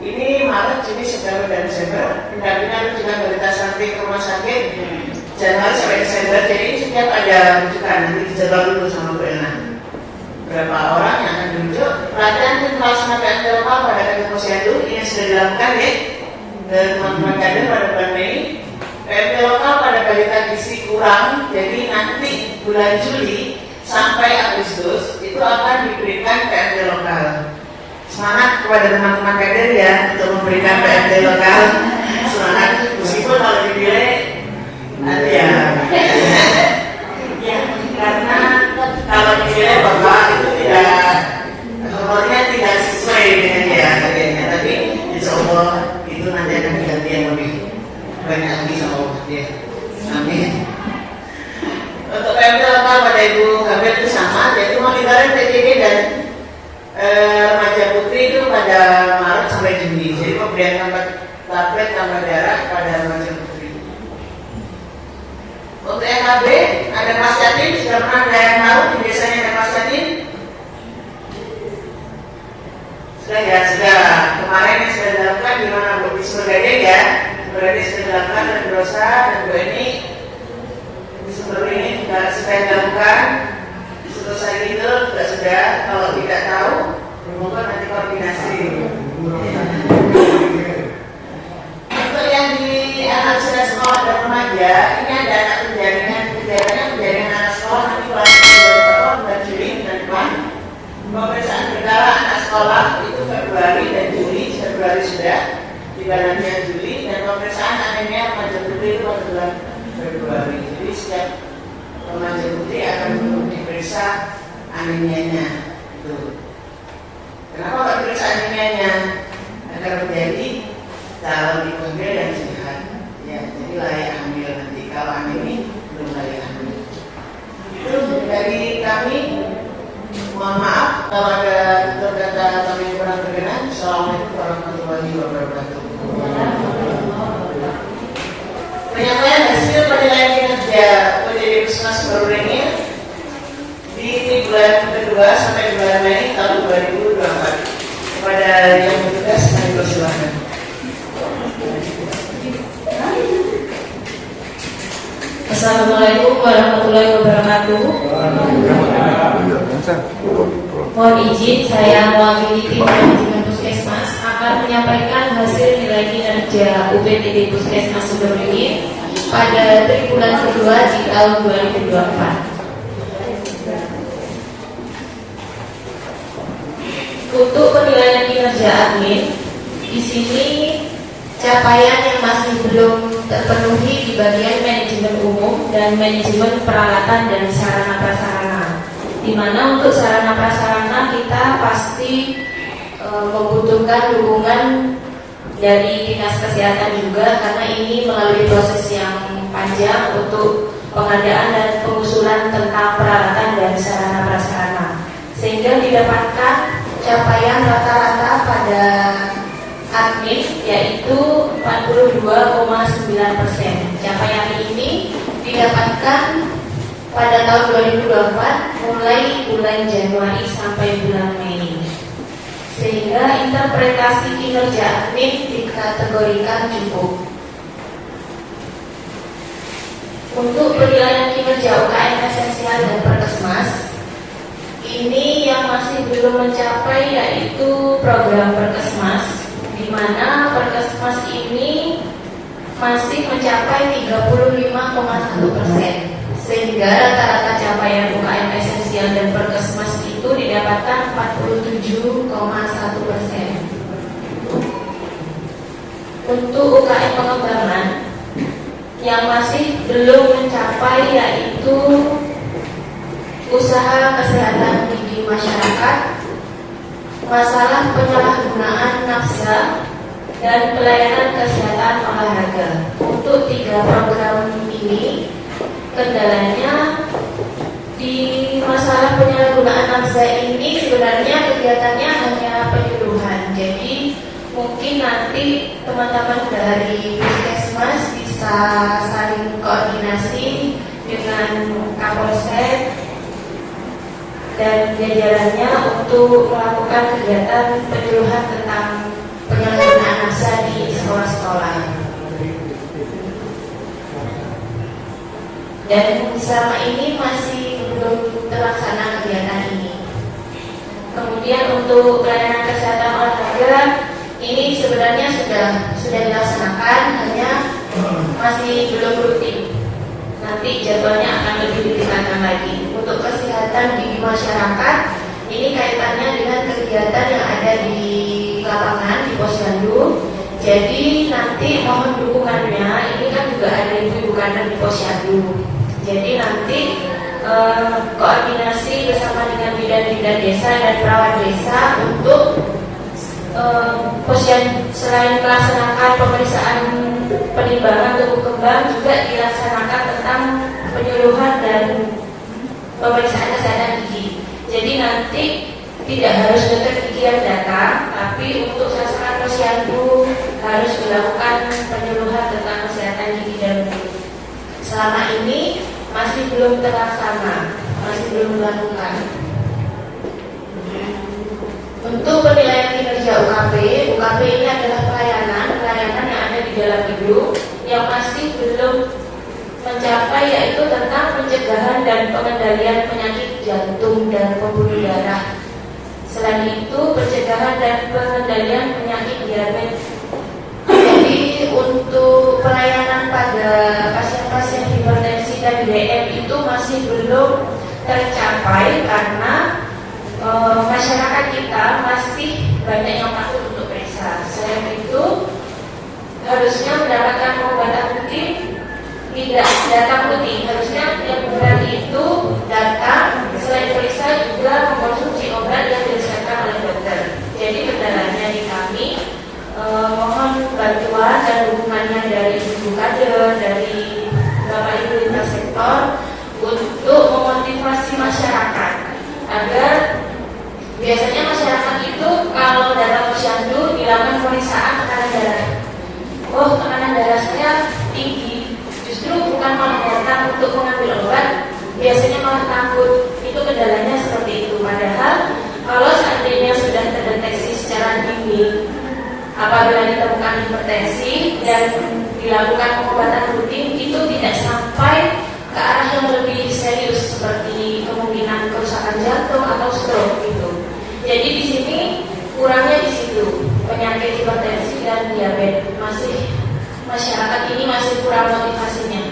Ini Maret, Juni, September, dan Desember. Pendampingan rujukan balita stunting ke rumah sakit Januari sampai Desember. Jadi setiap ada rujukan nanti dijadwal dulu sama Bu Elna. Berapa orang yang akan dirujuk? Pelatihan dan pelaksanaan PMT lokal pada kantor posyandu ini sudah dilakukan ya teman-teman kader pada bulan Mei. PMT lokal pada balita gizi kurang, jadi nanti bulan Juli sampai Agustus itu akan diberikan PMT lokal. Semangat kepada teman-teman kader ya untuk memberikan PMT lokal. Semangat meskipun kalau dipilih nanti ya. Ya karena kalau dipilih Bapak itu tidak sesuai dengan dia kadernya, tapi insya Allah itu nanti akan diganti yang lebih banyak lagi sama Allah ya. Amin. Untuk PMT lokal pada ibu hamil itu sama, yaitu monitoring PJJ dan remaja putri itu pada Maret sampai Juni. Jadi pemberian tablet tambah darah pada remaja putri. Untuk EKB ada Mas Yatin, sudah pernah ada yang tahu di desanya ada Mas Yatin? Sudah ya, sudah. Kemarin yang sudah dilakukan di mana Bu Ismurgade ya, berarti sudah dilakukan dan berusaha dan Bu ini di Sumber ini juga sudah dilakukan. Terus lagi itu juga sudah. Kalau tidak tahu, monggo nanti koordinasi. Untuk yang di anak sudah sekolah dan remaja, ini ada anak penjaringan anak sekolah nanti bulan Juli dan depan. Pemeriksaan berkala anak sekolah itu Februari dan Juli. Februari sudah di bulan Juli, dan pemeriksaan anemia remaja putri itu pada bulan Februari. Jadi setiap remaja putri akan diperiksa anemianya itu. Kenapa nggak diperiksa anemianya? Agar menjadi calon ibu hamil yang sehat. Ya, jadi layak hamil nanti. Kalau anemi belum layak hamil. Mohon maaf kalau ada kata-kata kami yang kurang berkenan. Assalamualaikum warahmatullahi wabarakatuh. Penyampaian hasil penilaian kinerja PDD Puskesmas Sumberwringin di bulan kedua sampai bulan Mei tahun 2024. Kepada yang bertugas kami persilakan. Assalamualaikum warahmatullahi wabarakatuh. Mohon izin, saya mewakili tim manajemen Puskesmas akan menyampaikan hasil nilai kinerja UPTD Puskesmas Sumberwringin pada triwulan kedua di tahun 2024. Untuk penilaian kinerja admin, di sini capaian yang masih belum terpenuhi di bagian manajemen umum dan manajemen peralatan dan sarana prasarana. Di mana untuk sarana prasarana kita pasti membutuhkan dukungan dari Dinas Kesehatan juga, karena ini melalui proses yang panjang untuk pengadaan dan pengusulan tentang peralatan dan sarana prasarana, sehingga didapatkan capaian rata-rata pada admin yaitu 42,9%. Capaian ini didapatkan pada tahun 2024 mulai bulan Januari sampai bulan Mei, sehingga interpretasi kinerja admin dikategorikan cukup. Untuk penilaian kinerja UKM esensial dan Perkesmas, ini yang masih belum mencapai yaitu program Perkesmas, di mana Perkesmas ini masih mencapai 35,1%, sehingga rata-rata capaian UKM esensial dan Perkesmas itu didapatkan 47,1%. Untuk UKM pengembangan yang masih belum mencapai yaitu usaha kesehatan gigi masyarakat, masalah penyalahgunaan nafsa, dan pelayanan kesehatan olahraga. Untuk 3 program ini, kendalanya di masalah penyalahgunaan nafsa ini sebenarnya kegiatannya hanya penyuluhan. Jadi mungkin nanti teman-teman dari Puskesmas bisa saling koordinasi dengan Kapolsek dan jajarannya untuk melakukan kegiatan penyuluhan tentang penyalahgunaan nafsa di sekolah-sekolah. Dan selama ini masih belum terlaksana kegiatan ini. Kemudian untuk pelayanan kesehatan olahraga ini sebenarnya sudah dilaksanakan, hanya masih belum rutin. Nanti jadwalnya akan lebih ditingkatkan lagi. Untuk kesehatan gigi masyarakat, ini kaitannya dengan kegiatan yang ada di lapangan di Posyandu. Jadi nanti mohon dukungannya. Ini kan juga ada ibu-ibu kader di Posyandu. Jadi nanti koordinasi bersama dengan bidan-bidan desa dan perawat desa untuk Posyandu selain melaksanakan pemeriksaan penimbangan tubuh kembang, juga dilaksanakan tentang penyuluhan dan pemeriksaan kesehatan gigi. Jadi nanti tidak harus dokter gigi yang datang, tapi untuk sasaran Posyandu harus dilakukan penyuluhan tentang kesehatan gigi dan mulut. Selama ini masih belum terlaksana, masih belum dilakukan. Untuk penilaian kinerja UKP ini adalah pelayanan yang ada di dalam gedung yang masih belum mencapai, yaitu tentang pencegahan dan pengendalian penyakit jantung dan pembuluh darah. Selain itu, pencegahan dan pengendalian penyakit diabetes. Jadi untuk pelayanan pada pasien-pasien hipertensi dan DM itu masih belum tercapai karena masyarakat kita masih banyak yang takut untuk periksa. Selain itu, harusnya mendapatkan pengobatan rutin, tidak datang rutin. Harusnya yang berarti itu datang, selain periksa juga mengkonsumsi obat yang diresepkan oleh dokter. Jadi kendalanya di kami, mohon bantuan dan dukungannya dari ibu kader, dari Bapak Ibu lintas sektor untuk memotivasi masyarakat agar Biasanya masyarakat itu kalau datang posyandu dilakukan pemeriksaan tekanan darah. Oh, tekanan darah saya tinggi. Justru bukan malah datang untuk mengambil obat, biasanya malah takut. Itu kendalanya seperti itu. Padahal kalau seandainya sudah terdeteksi secara dini, apabila ditemukan hipertensi dan dilakukan pengobatan rutin, itu tidak sampai ke arah yang lebih serius seperti kemungkinan kerusakan jantung atau stroke gitu. Jadi di sini kurangnya di situ, penyakit hipertensi dan diabetes masyarakat ini masih kurang motivasinya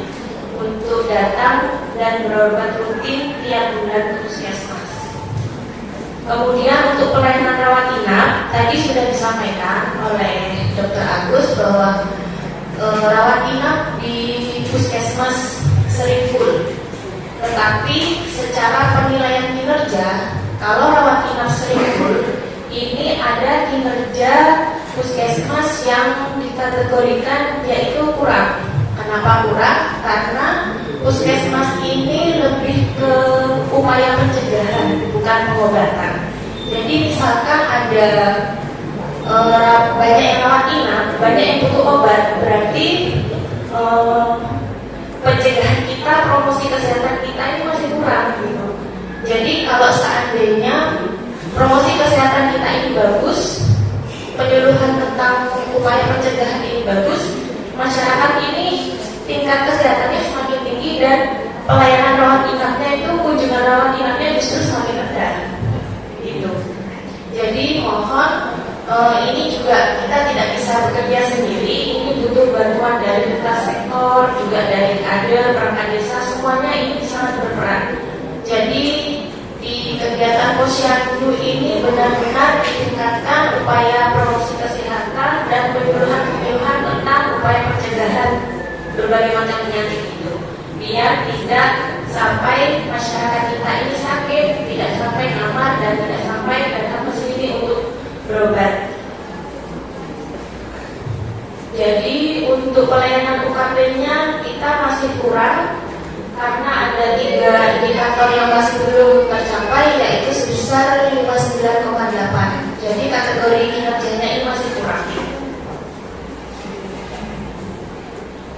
untuk datang dan berobat rutin tiap bulan ke puskesmas. Kemudian untuk pelayanan rawat inap, tadi sudah disampaikan oleh Dr. Agus bahwa rawat inap di puskesmas sering full. Tetapi secara penilaian kinerja, kalau rawat inap sering full, ini ada kinerja puskesmas yang dikategorikan yaitu kurang. Kenapa kurang? Karena puskesmas ini lebih ke upaya pencegahan, bukan pengobatan. Jadi misalkan ada banyak yang rawat inap, banyak yang butuh obat, berarti pencegahan kita, promosi kesehatan kita ini masih kurang gitu. Jadi kalau seandainya promosi kesehatan kita ini bagus, penyuluhan tentang upaya pencegahan ini bagus, masyarakat ini tingkat kesehatannya semakin tinggi dan pelayanan rawat inapnya itu, kunjungan rawat inapnya justru semakin rendah gitu. Jadi mohon ini juga kita tidak bisa bekerja sendiri, ini butuh bantuan dari lintas sektor, juga dari kader, perangkat desa, semuanya ini sangat berperan. Jadi di kegiatan posyandu ini benar-benar ditingkatkan upaya promosi kesehatan dan penyuluhan tentang upaya pencegahan berbagai macam penyakit itu, biar tidak sampai masyarakat kita ini sakit, tidak sampai kamar dan tidak sampai datang ke sini untuk berobat. Jadi untuk pelayanan UKP-nya kita masih kurang karena ada 3 indikator yang masih belum tercapai, yaitu sebesar 59,8. Jadi kategori kinerjanya ini masih kurang.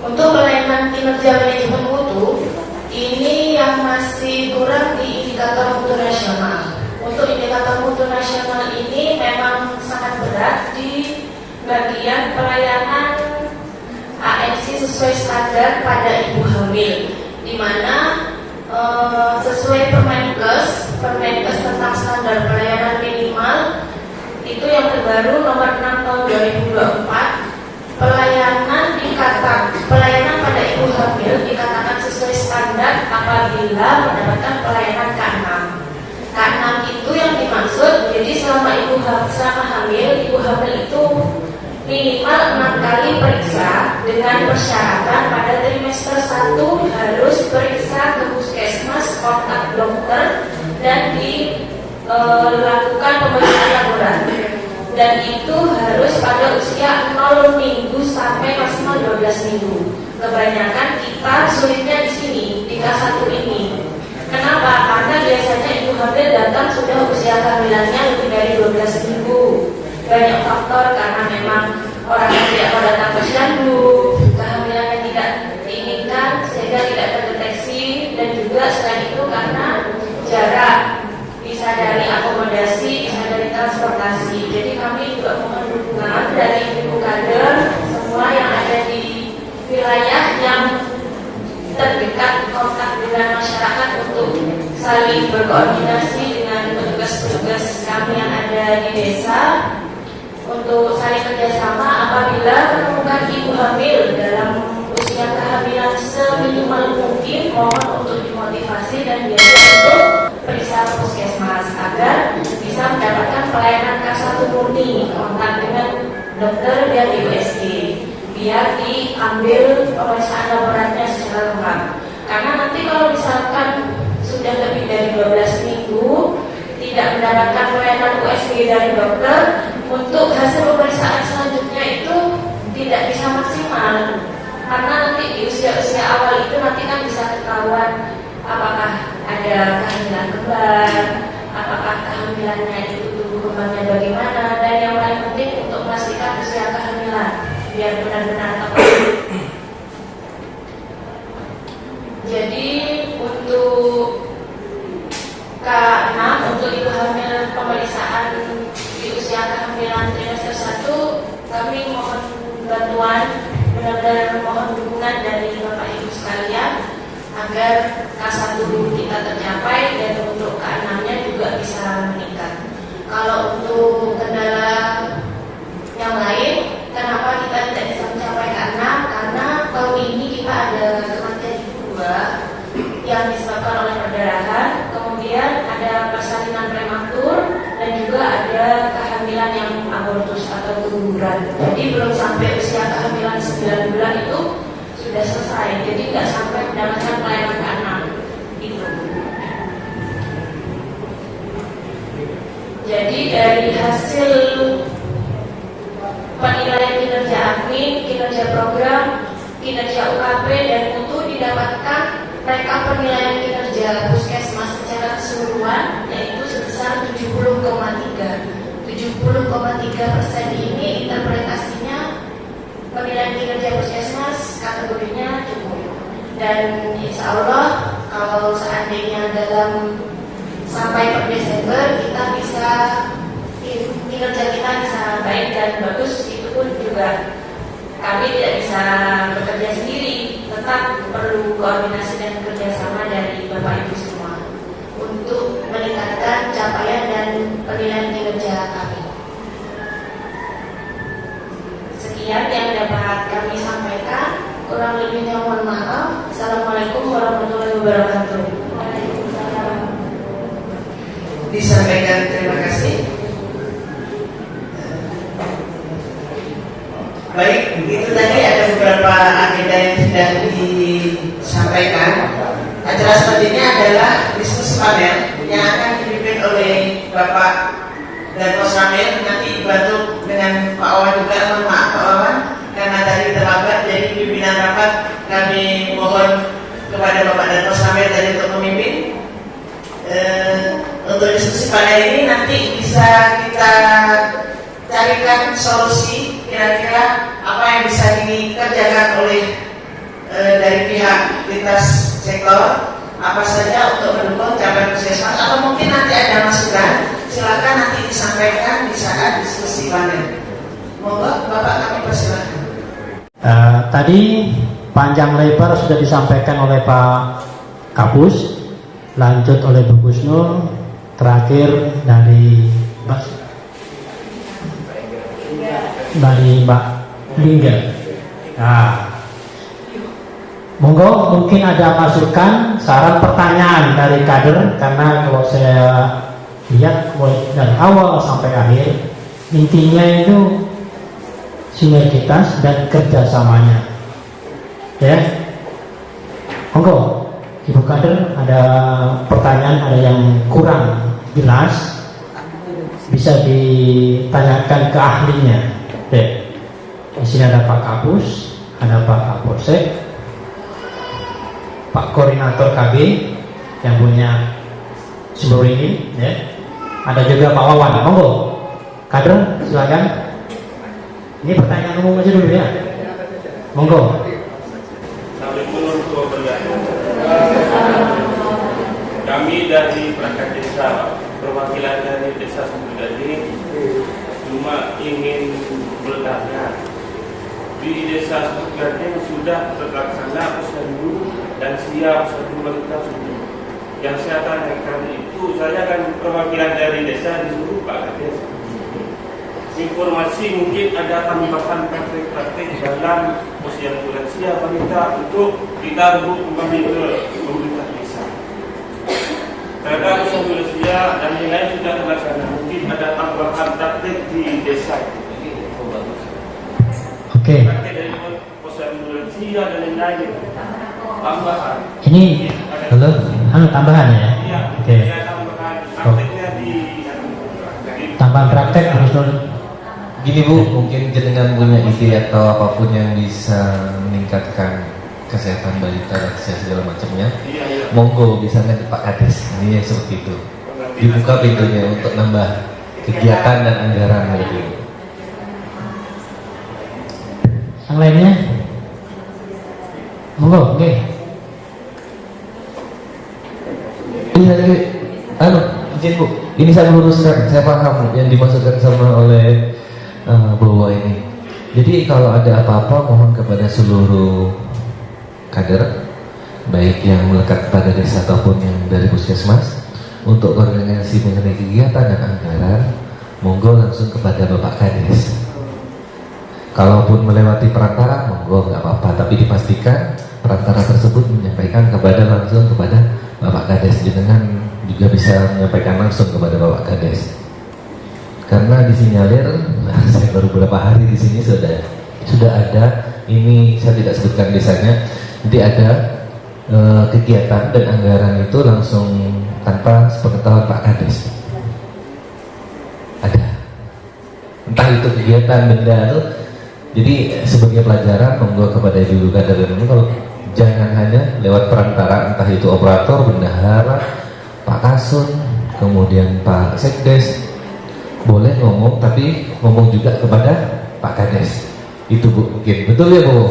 Untuk pelayanan kinerja manajemen mutu, ini yang masih kurang di indikator mutu nasional. Untuk indikator mutu nasional ini memang sangat berat di bagian pelayanan AMC sesuai standar pada ibu hamil, di mana sesuai Permenkes tentang standar pelayanan minimal itu yang terbaru nomor 6 tahun 2024, pelayanan pada ibu hamil dikatakan sesuai standar apabila mendapatkan pelayanan K6. K6 itu yang dimaksud, jadi selama hamil, ibu hamil itu minimal 6 kali periksa dengan persyaratan pada trimester 1 harus periksa ke puskesmas, kontak dokter dan dilakukan pemeriksaan laboratorium. Dan itu harus pada usia 0 minggu sampai maksimal 12 minggu. Kebanyakan kita sulitnya di sini, di K1 ini. Kenapa? Karena biasanya ibu hamil datang sudah usia kehamilannya lebih dari 12 minggu. Banyak faktor, karena memang orang yang tidak mau datang posyandu, kehamilannya tidak diinginkan sehingga tidak terdeteksi, dan juga selain itu karena jarak, bisa dari akomodasi, bisa dari transportasi. Jadi kami juga mohon dukungan dari ibu kader semua yang ada di wilayah yang terdekat kontak dengan masyarakat untuk saling berkoordinasi dengan petugas-petugas kami yang ada di desa untuk saling kerjasama apabila menemukan ibu hamil dalam usia kehamilan seminimal mungkin, mohon untuk dimotivasi dan biaya untuk periksa puskesmas agar bisa mendapatkan pelayanan K1 murni, kontak dengan dokter dan USG, biar diambil pemeriksaan laboratoriumnya secara lengkap. Karena nanti kalau misalkan sudah lebih dari 12 minggu tidak mendapatkan pelayanan USG dari dokter, untuk hasil pemeriksaan selanjutnya itu tidak bisa maksimal. Karena nanti di usia-usia awal itu nanti kan bisa ketahuan apakah ada kehamilan kembar apakah kehamilannya itu tumbuh kembangnya bagaimana, dan yang paling penting untuk memastikan usia kehamilan biar benar-benar tepat. Jadi untuk K6 untuk ibu hamil pemeriksaan di usia kehamilan trimester 1, kami mohon bantuan, benar-benar mohon dukungan dari Bapak Ibu sekalian agar K1 kita tercapai dan untuk K6-nya juga bisa meningkat. Kalau untuk kendala yang lain, kenapa kita tidak bisa mencapai K6? Karena tahun ini kita ada kematian ibu 2 yang disebabkan oleh perdarahan, kemudian ada persalinan prematur, dan juga ada kehamilan yang abortus atau keguguran. Jadi belum sampai usia kehamilan 9 bulan itu sudah selesai, jadi nggak sampai mendapatkan pelayanan K6 itu. Jadi dari hasil penilaian kinerja admin, kinerja program, kinerja UKP dan mutu didapatkan mereka penilaian kinerja puskesmas secara keseluruhan yaitu sebesar 70,3%. 70,3% ini interpretasinya penilaian kinerja puskesmas kategorinya cukup. Dan insya Allah kalau seandainya dalam sampai per Desember kita bisa kinerja kita bisa baik dan bagus, itu pun juga kami tidak bisa bekerja sendiri, tetap perlu koordinasi dan kerjasama dari Bapak Ibu semua untuk meningkatkan capaian dan penilaian kinerja kami. Sekian yang dapat kami sampaikan, kurang lebihnya mohon maaf. Assalamualaikum warahmatullahi wabarakatuh. Waalaikumsalam. Disampaikan terima kasih. Baik, itu tadi ada beberapa agenda yang sudah disampaikan. Acara selanjutnya adalah diskusi panel yang akan dipimpin oleh Bapak dan Mas Ramil, nanti dibantu dengan Pak Wawan juga. Mohon maaf Pak Wawan karena tadi terlambat, jadi pimpinan rapat kami mohon kepada Bapak dan Mas Ramil tadi untuk memimpin. Untuk diskusi panel ini nanti bisa kita carikan solusi kira-kira apa yang bisa dikerjakan oleh dari pihak lintas sektor, apa saja untuk mendukung capaian puskesmas, atau mungkin nanti ada masukan, silakan nanti disampaikan di saat diskusi panel. Monggo Bapak, kami persilakan. Tadi panjang lebar sudah disampaikan oleh Pak Kapus, lanjut oleh Bu Gusnul, terakhir dari Mbak Lingga. Nah, monggo mungkin ada masukan, saran, pertanyaan dari kader, karena kalau saya lihat mulai dari awal sampai akhir intinya itu sinergitas dan kerjasamanya. Ya, monggo Ibu kader, ada pertanyaan, ada yang kurang jelas, bisa ditanyakan ke ahlinya. Oke. Di sini ada Pak Kapus, ada Pak Kapolsek, Pak Koordinator KB yang punya sumber ini, ya. Ada juga Pak Wawan. Monggo, kader silakan. Ini pertanyaan umum aja dulu ya. Monggo. Kami dari perangkat desa, perwakilan dari desa Sumbergadi, cuma ingin bertanya, di desa Sumbergadi sudah terlaksana posyandu dan siap semua kita sudah. Yang saya tanyakan itu, saya kan perwakilan dari desa disuruh Pak Kades. Informasi mungkin ada tambahan praktek-praktek dalam posyandu lansia wanita untuk kita kembali ke pemerintah desa. Terhadap posyandu lansia dan yang lain sudah terlaksana, mungkin ada tambahan praktek di desa. Oke. Praktek dari posyandu lansia dan yang lain tambahan. Ini halo, tambahan ya. Iya. Oke. Tambahan prakteknya di Tambahan praktek harus dulu. Gini Bu, mungkin jenengan punya ide atau apapun yang bisa meningkatkan kesehatan balita dan segala macamnya. iya. Monggo bisa ke Pak Kades. Ini yang seperti itu. Berarti dibuka pintunya untuk nambah kegiatan dan anggaran gitu. Yang lainnya? Monggo, oke. Iya, izin Bu, ini saya meluruskan, saya paham yang dimaksudkan sama oleh Bawa ini. Jadi kalau ada apa-apa mohon kepada seluruh kader, baik yang melekat pada desa ataupun yang dari puskesmas, untuk koordinasi mengenai kegiatan dan anggaran, monggo langsung kepada Bapak Kades. Kalaupun melewati perantara, monggo nggak apa-apa, tapi dipastikan perantara tersebut menyampaikan langsung kepada Bapak Kades, dengan juga bisa menyampaikan langsung kepada Bapak Kades. Karena disinyalir, saya baru beberapa hari di sini sudah ada, ini saya tidak sebutkan desanya, jadi ada kegiatan dan anggaran itu langsung tanpa sepengetahuan Pak Kades. Ada, entah itu kegiatan benda itu. Jadi sebagai pelajaran monggo kepada ibu kader dan kalau jangan hanya lewat perantara, entah itu operator, bendahara, Pak Kasun, kemudian Pak Sekdes, boleh ngomong tapi ngomong juga kepada Pak Kades. Itu Bu, mungkin betul ya Bu?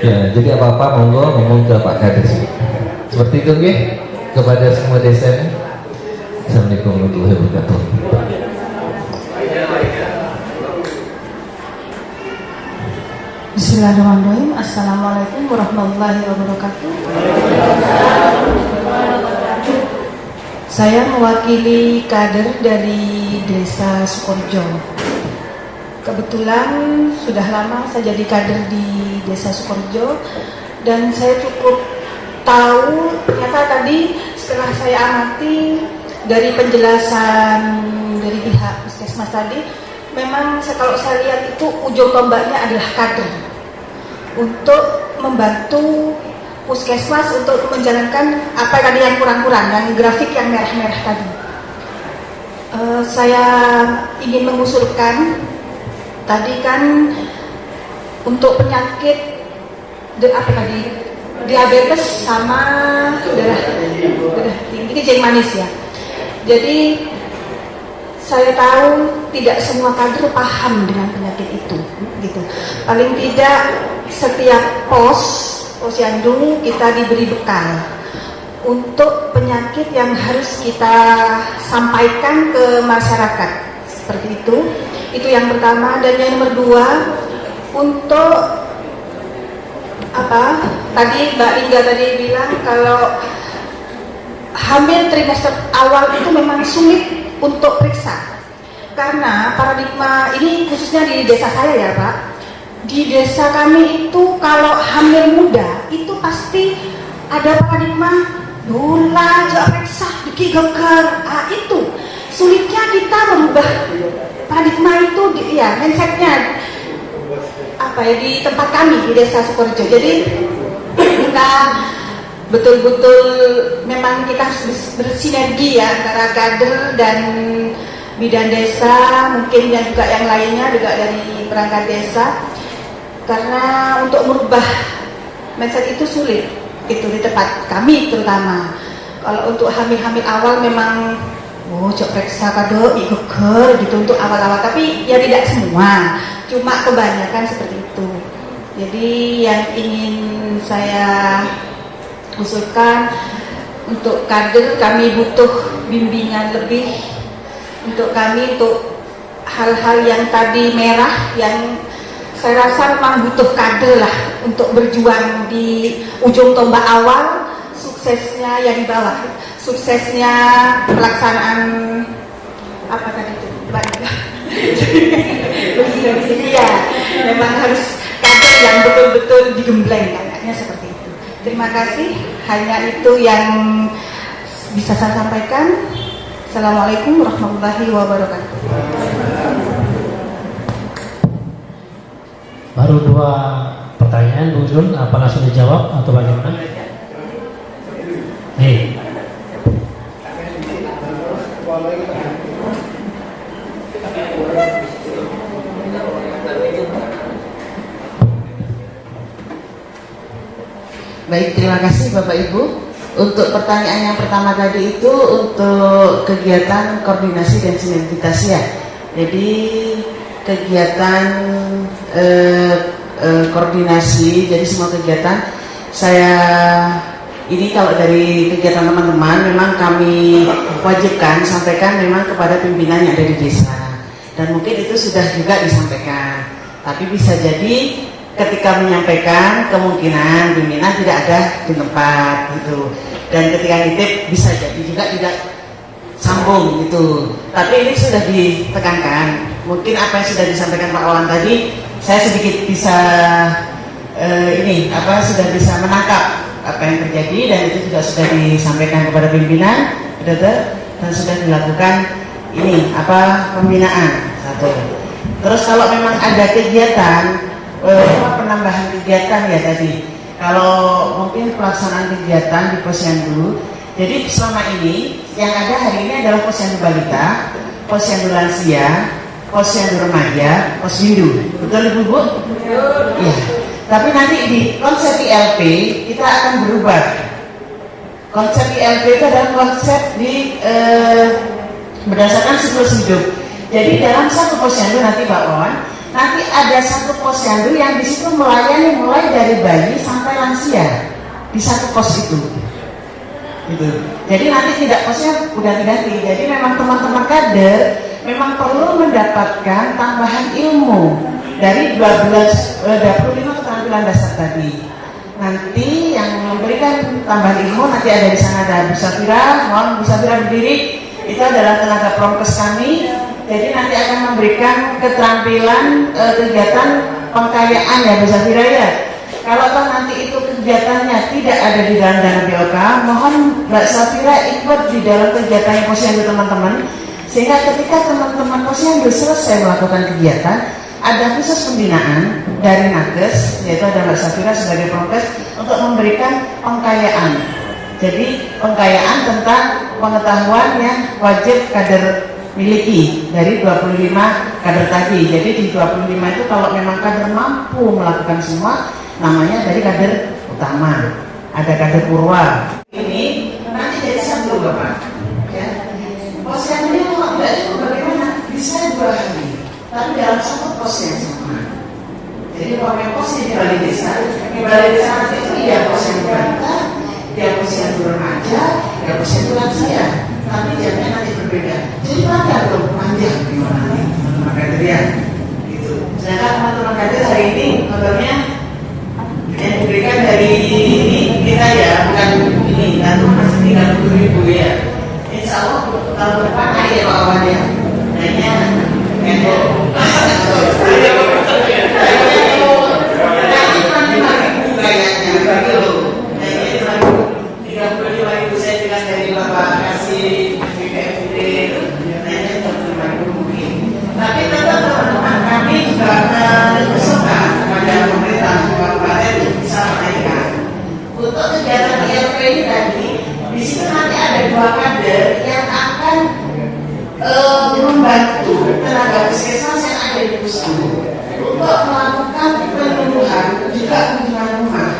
Ya, jadi apa-apa monggo ngomong ke Pak Kades. Seperti itu nggih kepada semua desa. Assalamualaikum warahmatullahi wabarakatuh. Bismillahirrahmanirrahim. Assalamualaikum warahmatullahi wabarakatuh. Saya mewakili kader dari Desa Sukorjo. Kebetulan sudah lama saya jadi kader di Desa Sukorjo dan saya cukup tahu ternyata tadi setelah saya amati dari penjelasan dari pihak puskesmas tadi, memang kalau saya lihat itu ujung tombaknya adalah kader untuk membantu puskesmas untuk menjalankan apa tadi yang kurang-kurang dan grafik yang merah-merah tadi. Saya ingin mengusulkan tadi kan untuk penyakit diabetes sama darah tinggi kencing manis ya. Jadi saya tahu tidak semua kader paham dengan penyakit itu, gitu. Paling tidak setiap posyandu kita diberi bekal untuk penyakit yang harus kita sampaikan ke masyarakat, seperti itu. Itu yang pertama. Dan yang nomor dua, untuk apa? Tadi Mbak Lingga tadi bilang kalau hamil trimester awal itu memang sulit untuk periksa, karena paradigma ini khususnya di desa saya ya Pak, di desa kami itu kalau hamil muda itu pasti ada paradigma gula, periksa, diki geger, itu sulitnya kita merubah paradigma itu mindsetnya di tempat kami di Desa Sukorjo. Jadi kita betul-betul memang kita harus bersinergi ya antara kader dan bidan desa, mungkin dan juga yang lainnya juga dari perangkat desa, karena untuk merubah mindset itu sulit itu di tempat kami terutama. Kalau untuk hamil-hamil awal memang cok periksa kado geger gitu untuk awal-awal, tapi ya tidak semua, cuma kebanyakan seperti itu. Jadi yang ingin saya usulkan untuk kader, kami butuh bimbingan lebih untuk kami, untuk hal-hal yang tadi merah yang saya rasa memang butuh kader lah untuk berjuang di ujung tombak awal, suksesnya yang di bawah, suksesnya pelaksanaan apa tadi itu ya, memang harus kader yang betul-betul digembleng kayaknya seperti itu. Terima kasih, hanya itu yang bisa saya sampaikan. Assalamualaikum warahmatullahi wabarakatuh. Baru 2 pertanyaan, Bung Zul, apa langsung dijawab atau bagaimana? Baik, terima kasih Bapak Ibu. Untuk pertanyaan yang pertama tadi itu untuk kegiatan koordinasi dan sinergitas ya. Jadi kegiatan koordinasi, jadi semua kegiatan saya ini kalau dari kegiatan teman-teman memang kami wajibkan sampaikan memang kepada pimpinan yang ada di desa, dan mungkin itu sudah juga disampaikan, tapi bisa jadi ketika menyampaikan kemungkinan pimpinan tidak ada di tempat gitu, dan ketika nitip bisa jadi juga tidak sambung gitu, tapi ini sudah ditekankan. Mungkin apa yang sudah disampaikan Pak Wawan tadi saya sedikit bisa sudah bisa menangkap apa yang terjadi, dan itu juga sudah disampaikan kepada pimpinan dan sudah dilakukan pembinaan satu. Terus kalau memang ada kegiatan penambahan kegiatan ya tadi, kalau mungkin pelaksanaan kegiatan di posyandu, jadi selama ini yang ada hari ini adalah posyandu balita, posyandu lansia, posyandu remaja, posyandu, betul Ibu Bu? Iya. Tapi nanti di konsep ILP kita akan berubah. Konsep ILP itu adalah konsep berdasarkan siklus hidup. Jadi dalam satu posyandu nanti Pak Wawan, nanti ada satu posyandu yang di situ melayani mulai dari bayi sampai lansia di satu pos itu. Gitu. Jadi nanti tidak posnya udah diganti. Jadi memang teman-teman kader memang perlu mendapatkan tambahan ilmu dari 25 keterampilan dasar tadi. Nanti yang memberikan tambahan ilmu nanti ada di sana ada Bu Safira, mohon Bu Safira berdiri. Itu adalah tenaga promkes kami. Jadi nanti akan memberikan keterampilan kegiatan pengkayaan ya Bu Safira ya. Kalau toh nanti itu kegiatannya tidak ada di dalam dana BOK, mohon Mbak Safira ikut di dalam kegiatan posyandu teman-teman, sehingga ketika teman-teman posyandu selesai melakukan kegiatan, ada khusus pembinaan dari Nakes, yaitu ada Mbak Safira sebagai prokes untuk memberikan pengkayaan. Jadi pengkayaan tentang pengetahuan yang wajib kader miliki dari 25 kader tadi. Jadi di 25 itu kalau memang kader mampu melakukan semua, namanya dari kader utama. Ada kader purwa. Ini nanti jadi satu Bapak. Ya. Posyandunya kalau tidak itu bagaimana? Bisa 2 hari, tapi dalam satu pos yang sama. Jadi kalau pos yang di balai desa nanti itu ya posyandu balita, ya posyandu remaja, ya posyandu lansia. Tapi jamnya nanti berbeda. Jadi panjang gimana nih teman-teman kader ya? Gitu. Sedangkan teman-teman kader hari ini kabarnya yang diberikan dari ini kita ya, bukan ini, lalu masih 30.000 ya. Insya Allah tahun depan aja Pak Wawan ya. Nanya saya bilang dari Bapak kasih BPFD nanya 35.000 mungkin. Tapi tetap teman-teman kami juga berusaha kepada pemerintah kabupaten bisa menaikkan untuk kegiatan ILP ini tadi. Di situ nanti ada 2 kader yang akan membantu tenaga puskesmas yang ada di puskesmas untuk melakukan penyuluhan juga kunjungan rumah.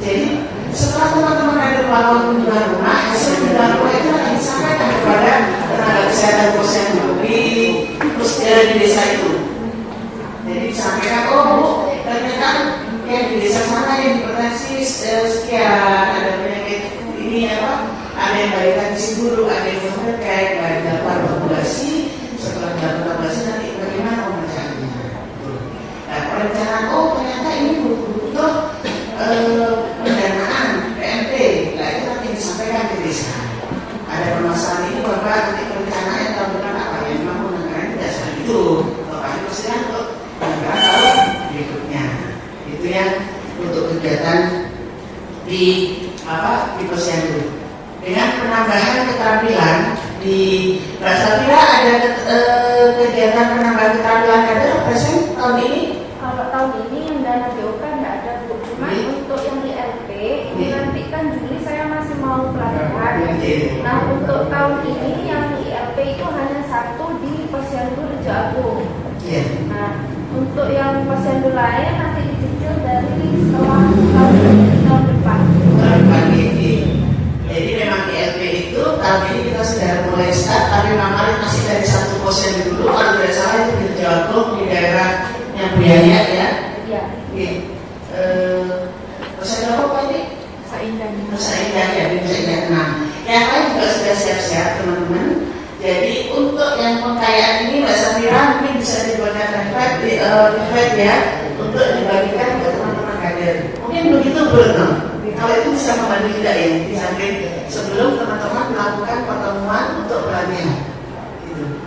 Jadi setelah teman-teman kader melakukan kunjungan rumah, hasil kunjungan rumah itu nanti disampaikan kepada tenaga kesehatan posyandu di desa itu. Jadi disampaikan, oh Bu, ternyata yang di desa sana yang hipertensi sekian, ada penyakit ini ada yang balita gizi buruk, ada yang terkait, ada dilakukan populasi. Setelah dilakukan populasi nanti bagaimana pemencanaannya? Nah, perencanaan, oh ternyata ini butuh pendanaan PMT. Nah itu nanti disampaikan ke desa. Ada permasalahan ini Bapak nanti perencanaan yang tahun depan apa yang mampu menangani tidak seperti itu. Bapak presiden untuk menangani tahun berikutnya. Itu yang untuk kegiatan di posyandu. Dengan penambahan keterampilan di Mbak Safira ada kegiatan penambahan keterampilan kader presiden tahun ini? Kalau tahun ini yang dana BOK nggak ada Bu, cuma untuk yang di LP ini nanti kan Juli saya masih mau pelatihan. Nah untuk tahun ini yang ILP itu hanya 1 di posyandu Rejo Agung. Nah untuk yang posyandu lain nanti dicicil dari setelah tahun depan. tahun ini kita sudah mulai start, tapi memang masih dari satu posisi dulu. Kalau tidak salah itu di Jawa Timur, di daerahnya Bu Yaya ya. Iya. Posisi apa ini? Nusa Indah ya, di Nusa Indah. Nah, yang lain juga sudah siap-siap teman-teman. Jadi untuk yang pengkayaan ini Mbak Safira mungkin bisa dibuatkan reflect ya, untuk dibagikan ke teman-teman kader. Mungkin begitu belum? Kalau itu bisa membantu juga ya, di samping sebelum teman-teman melakukan pertemuan untuk pelatihan. Gitu.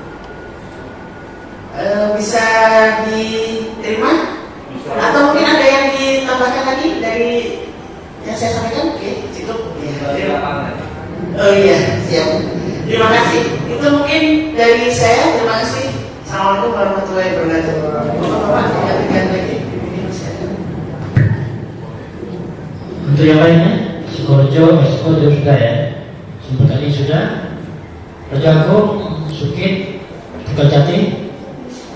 Bisa diterima? Bisa. Atau mungkin ada yang ditambahkan lagi dari yang saya sampaikan? Oke, cukup. Ya. Oh iya, siap. Terima kasih. Itu mungkin dari saya. Terima kasih. Assalamualaikum warahmatullahi wabarakatuh. Bapak tinggal lagi. Untuk yang lainnya, Sukorejo, sudah ya. Sumber tadi sudah. Raja Agung, Sukit, Tegal Jati.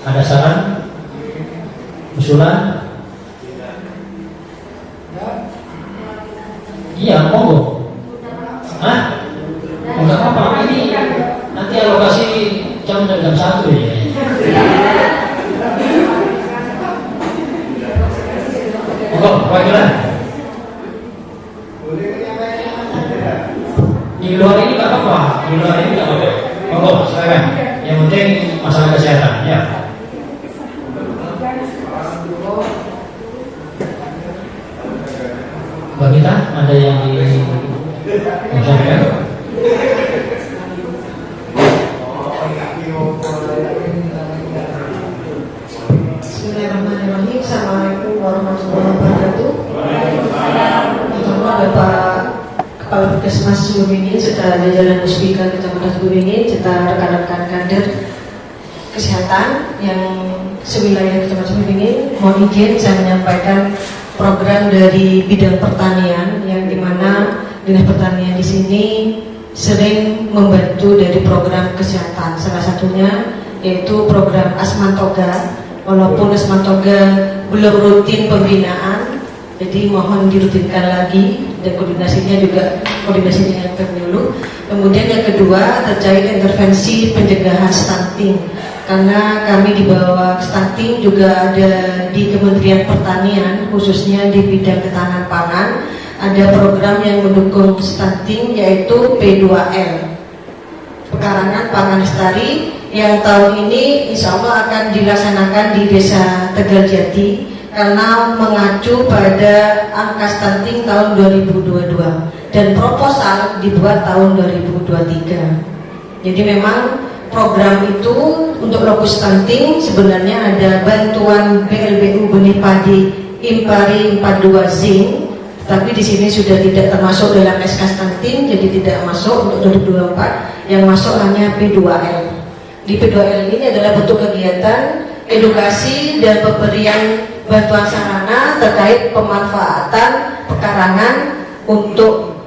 Ada saran? Usulan? Iya, monggo. Hah? Enggak apa-apa, ini nanti alokasi jam 1 ya. Monggo, perwakilan. Di luar ini nggak apa-apa, di luar ini nggak apa-apa. Monggo, silakan. Yang penting masalah kesehatan, ya. Mbak Gita, ada yang disampaikan? Bismillahirrahmanirrahim. Assalamualaikum warahmatullahi wabarakatuh. Pertama Bapak Kepala Puskesmas Suberingin, serta jajaran Puspika Kecamatan Suberingin, serta rekan-rekan kader kesehatan yang sewilayah Kecamatan Suberingin, mohon izin saya menyampaikan program dari bidang pertanian yang dimana Dinas Pertanian di sini sering membantu dari program kesehatan. Salah satunya yaitu program Asmantoga. Walaupun Asmantoga belum rutin pembinaan, jadi mohon dirutinkan lagi dan koordinasinya juga koordinasi dengan Pemdulu. Kemudian yang kedua terkait intervensi pencegahan stunting, karena kami di bawah stunting juga ada di Kementerian Pertanian, khususnya di bidang ketahanan pangan, ada program yang mendukung stunting yaitu P2L, Pekarangan Pangan Lestari, yang tahun ini insya Allah akan dilaksanakan di Desa Tegal Jati karena mengacu pada angka stunting tahun 2022 dan proposal dibuat tahun 2023. Jadi memang program itu untuk lokus stunting sebenarnya ada bantuan BLBU benih padi Impari 42 Zinc, tapi di sini sudah tidak termasuk dalam SK stunting, jadi tidak masuk untuk 2024. Yang masuk hanya P2L. Di P2L ini adalah bentuk kegiatan edukasi dan pemberian bantuan sarana terkait pemanfaatan pekarangan untuk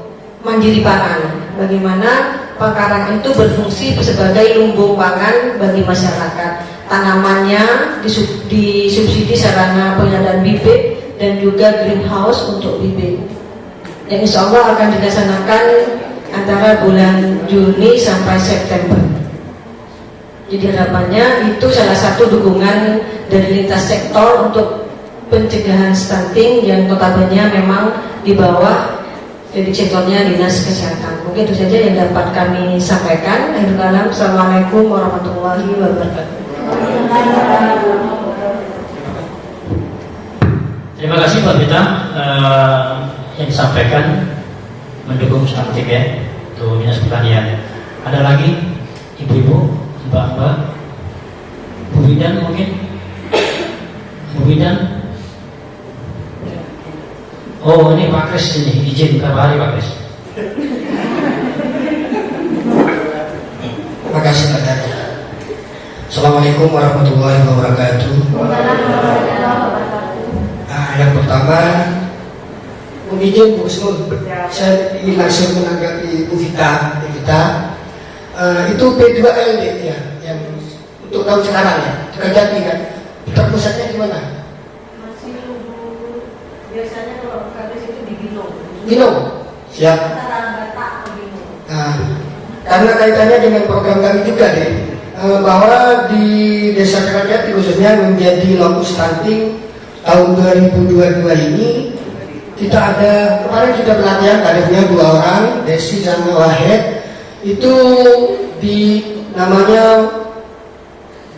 mandiri pangan. Bagaimana pekarangan itu berfungsi sebagai lumbung pangan bagi masyarakat. Tanamannya disubsidi sarana pengadaan bibit dan juga greenhouse untuk bibit. Yang insya Allah akan dilaksanakan antara bulan Juni sampai September. Jadi harapannya itu salah satu dukungan dari lintas sektor untuk pencegahan stunting yang notabene memang di bawah jadi sektornya Dinas Kesehatan. Mungkin itu saja yang dapat kami sampaikan. Akhirul kalam, Assalamualaikum warahmatullahi wabarakatuh. Terima kasih Mbak Gita yang disampaikan mendukung stunting ya untuk Dinas Pertanian. Ada lagi ibu-ibu, mbak-mbak, Bu Bidan mungkin? Bu Bidan? Oh ini Pak Kris ini, izin berapa hari Pak Kris? Terima kasih Pak Dani. Assalamualaikum warahmatullahi wabarakatuh. Nah, yang pertama, mohon izin Bu Husnul, saya ingin langsung menanggapi Bu Vita. Itu P2L ya, yang untuk tahun sekarang ya, terjadi kan? Terpusatnya di mana? Masih nunggu, biasanya kalau kades itu di Binong. Binong, siap. Antara Batak ke Binong. Nah, karena kaitannya dengan program kami juga deh, bahwa di Desa Kerajati khususnya menjadi lokus stunting tahun 2022 ini kita ada, kemarin kita pelatihan kadernya 2 orang, Desi sama Wahid, itu di namanya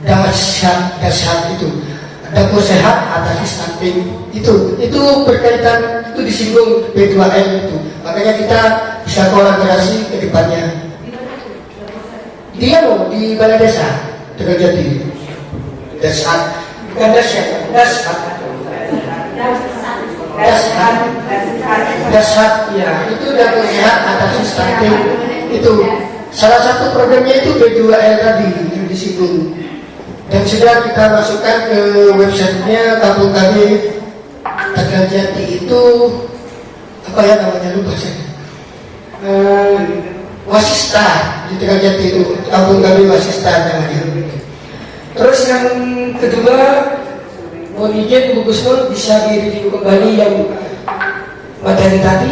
Dahsyat itu, dapur sehat atasi stunting itu berkaitan, itu disinggung B2L itu, makanya kita bisa kolaborasi ke depannya. Dia di Balai Desa Kerajati, Dahsyat, bukan Dahsyat, Dahsyat, ya itu dapur sehat atasi stunting itu. Salah satu programnya itu B2L tadi yang disinggung. Dan sudah kita masukkan ke websitenya Kampung Kami Kerajati itu apa ya namanya, lupa saya. Wasista di Kerajati itu, Kampung Kami Wasista namanya. Terus yang kedua, mohon izin Bu Gusnul bisa direview kembali yang materi tadi,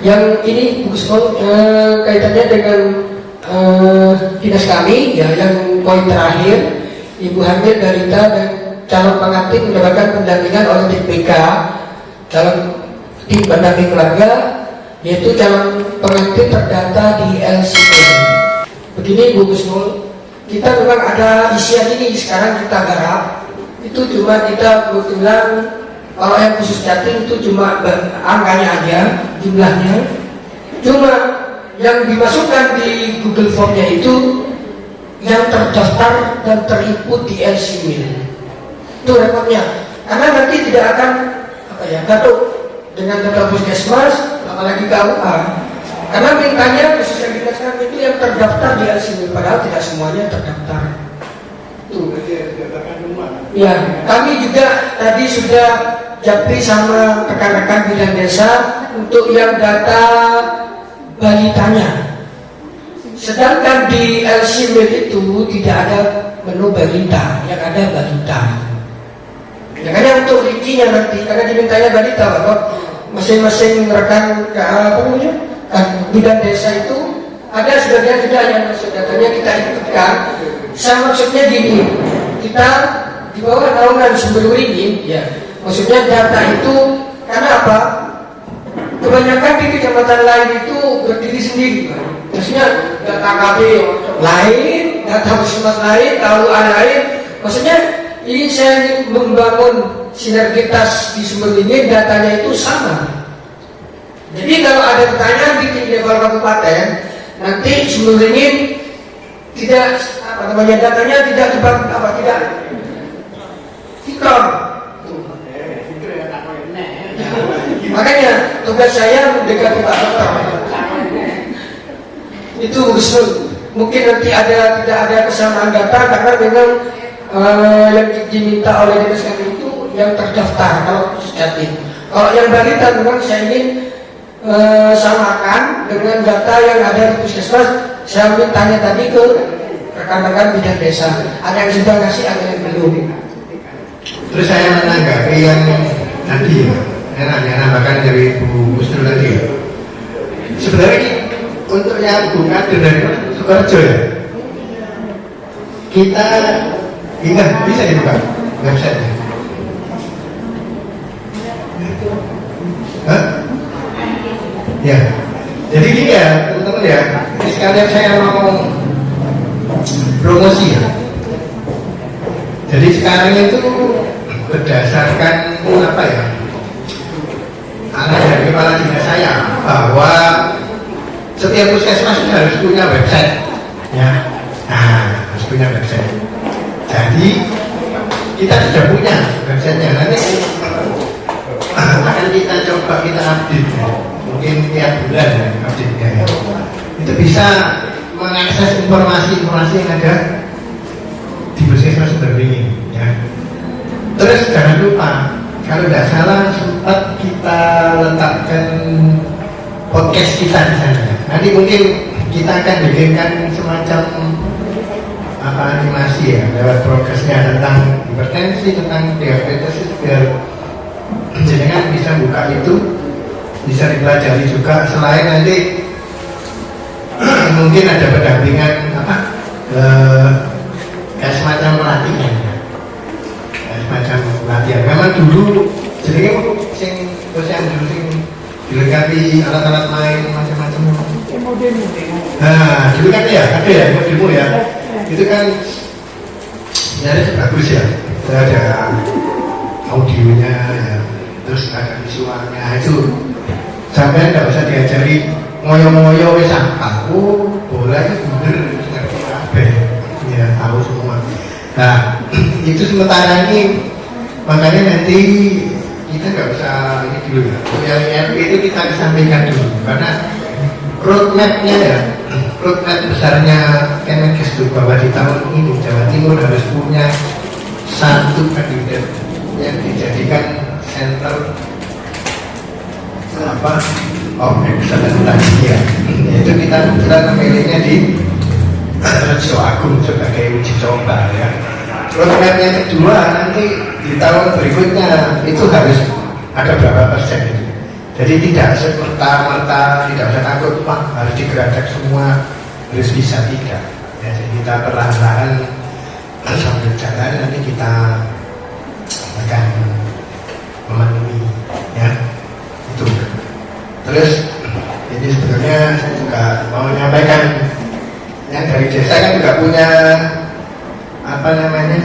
yang ini Bu Gusnul kaitannya dengan dinas kami, ya, yang poin terakhir. Ibu hamil, balita, dan calon pengantin mendapatkan pendampingan oleh tim PK, calon tim pendamping keluarga, yaitu calon pengantin terdata di LCP. Begini Bu Gusnul, kita memang ada isian ini sekarang kita garap. Itu cuma kita kebetulan kalau yang khusus Jatim itu cuma angkanya aja, jumlahnya. Cuma yang dimasukkan di Google Form-nya itu yang terdaftar dan terinput di LCMIL. Itu repotnya, karena nanti tidak akan gaduh dengan data puskesmas, apalagi KUA. Karena mintanya khusus yang dijelaskan itu yang terdaftar di LCMIL, padahal tidak semuanya terdaftar. Tuh. Ya, kami juga tadi sudah japri sama rekan-rekan bidang desa untuk yang data balitanya. Sedangkan di LCMIL itu tidak ada menu balita, yang ada balita. Makanya untuk rincinya nanti, karena dimintanya balita, bahwa masing-masing rekan bidang desa itu ada sebagian sudah yang masuk datanya kita ikutkan. Saya maksudnya gini, kita di bawah naungan sumber beringin, ya, maksudnya data itu karena apa? Kebanyakan di kecamatan lain itu berdiri sendiri, Pak. Maksudnya data KB lain, data puskesmas lain, KUA lain. Maksudnya ini saya membangun sinergitas di sumber ini, datanya itu sama. Jadi kalau ada pertanyaan di level kabupaten, nanti sumber ini tidak datanya tidak tidak sinkron. Makanya tugas saya mendekati Pak Dokter. Itu mungkin nanti tidak ada kesamaan data karena memang yang diminta oleh dinas kami itu yang terdaftar kalau Jatim. Kalau yang balita memang saya ingin samakan dengan data yang ada di puskesmas. Saya tanya tadi ke rekan-rekan bidang desa, ada yang sudah ngasih, ada yang belum. Terus saya menanggapi yang tadi, bahkan dari Bu Gusnul tadi. Sebenarnya untuk yang bukan dari Sukoharjo ya, kita ingat bisa dibuka website-nya. Ya, jadi gini ya teman-teman ya, sekalian saya mau promosi ya. Jadi sekarang itu berdasarkan apa ya, arahan dari kepala dinas saya bahwa setiap puskesmas harus punya website, ya. Nah, harus punya website. Jadi kita sudah punya websitenya. Nanti akan kita coba kita update, mungkin tiap bulan ya, update-nya. Ya. Itu bisa mengakses informasi-informasi yang ada di puskesmas berbeda, ya. Terus jangan lupa, kalau tidak salah sempat kita letakkan podcast kita di sana. Nanti mungkin kita akan bikinkan semacam animasi ya, lewat progresnya tentang hipertensi, tentang diabetes, biar jenengan bisa buka itu, bisa dipelajari juga. Selain nanti mungkin ada pendampingan apa kayak semacam pelatihan, memang dulu jadi sing yang dulu sing dilengkapi alat-alat main macam-macam. Nah dulu kan ya ada ya demo ya, itu kan nyaris bagus ya, ada audionya ya, terus ada visualnya, itu sampai nggak usah diajari ngoyo-ngoyo wes sampah, bola itu bener ngerti apa ya, tahu semua. Nah itu sementara ini, makanya nanti kita nggak usah ini dulu ya, yang itu kita disampaikan dulu, karena roadmapnya ya, roadmap besarnya Kemenkes itu bahwa di tahun ini Jawa Timur harus punya satu kandidat yang dijadikan center apa of excellence ya, itu kita memilihnya di Rejo Agung sebagai uji coba ya. Roadmap yang kedua nanti di tahun berikutnya itu harus ada berapa persen itu. Jadi tidak serta-merta, tidak usah takut Pak harus digerakkan semua, harus bisa, tidak ya, jadi kita perlahan-lahan sambil jalan nanti kita akan memenuhi ya itu. Terus ini sebetulnya saya juga mau menyampaikan yang dari desa kan juga punya apa namanya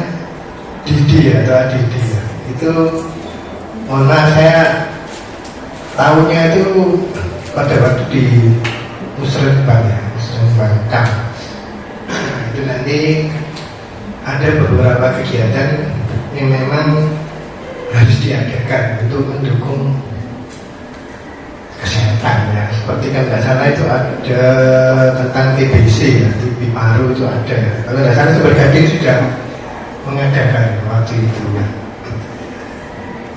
Didi atau Adidi ya. Itu mohon maaf saya tahunya itu pada waktu di Musrenbang ya, Musrenbang Camp. Nah, itu nanti ada beberapa kegiatan yang memang harus diadakan untuk mendukung kesehatan ya. Seperti kan nggak salah itu ada tentang TBC ya, TB paru itu ada. Kalau nggak salah Sumber Gading sudah mengadakan waktu itu ya.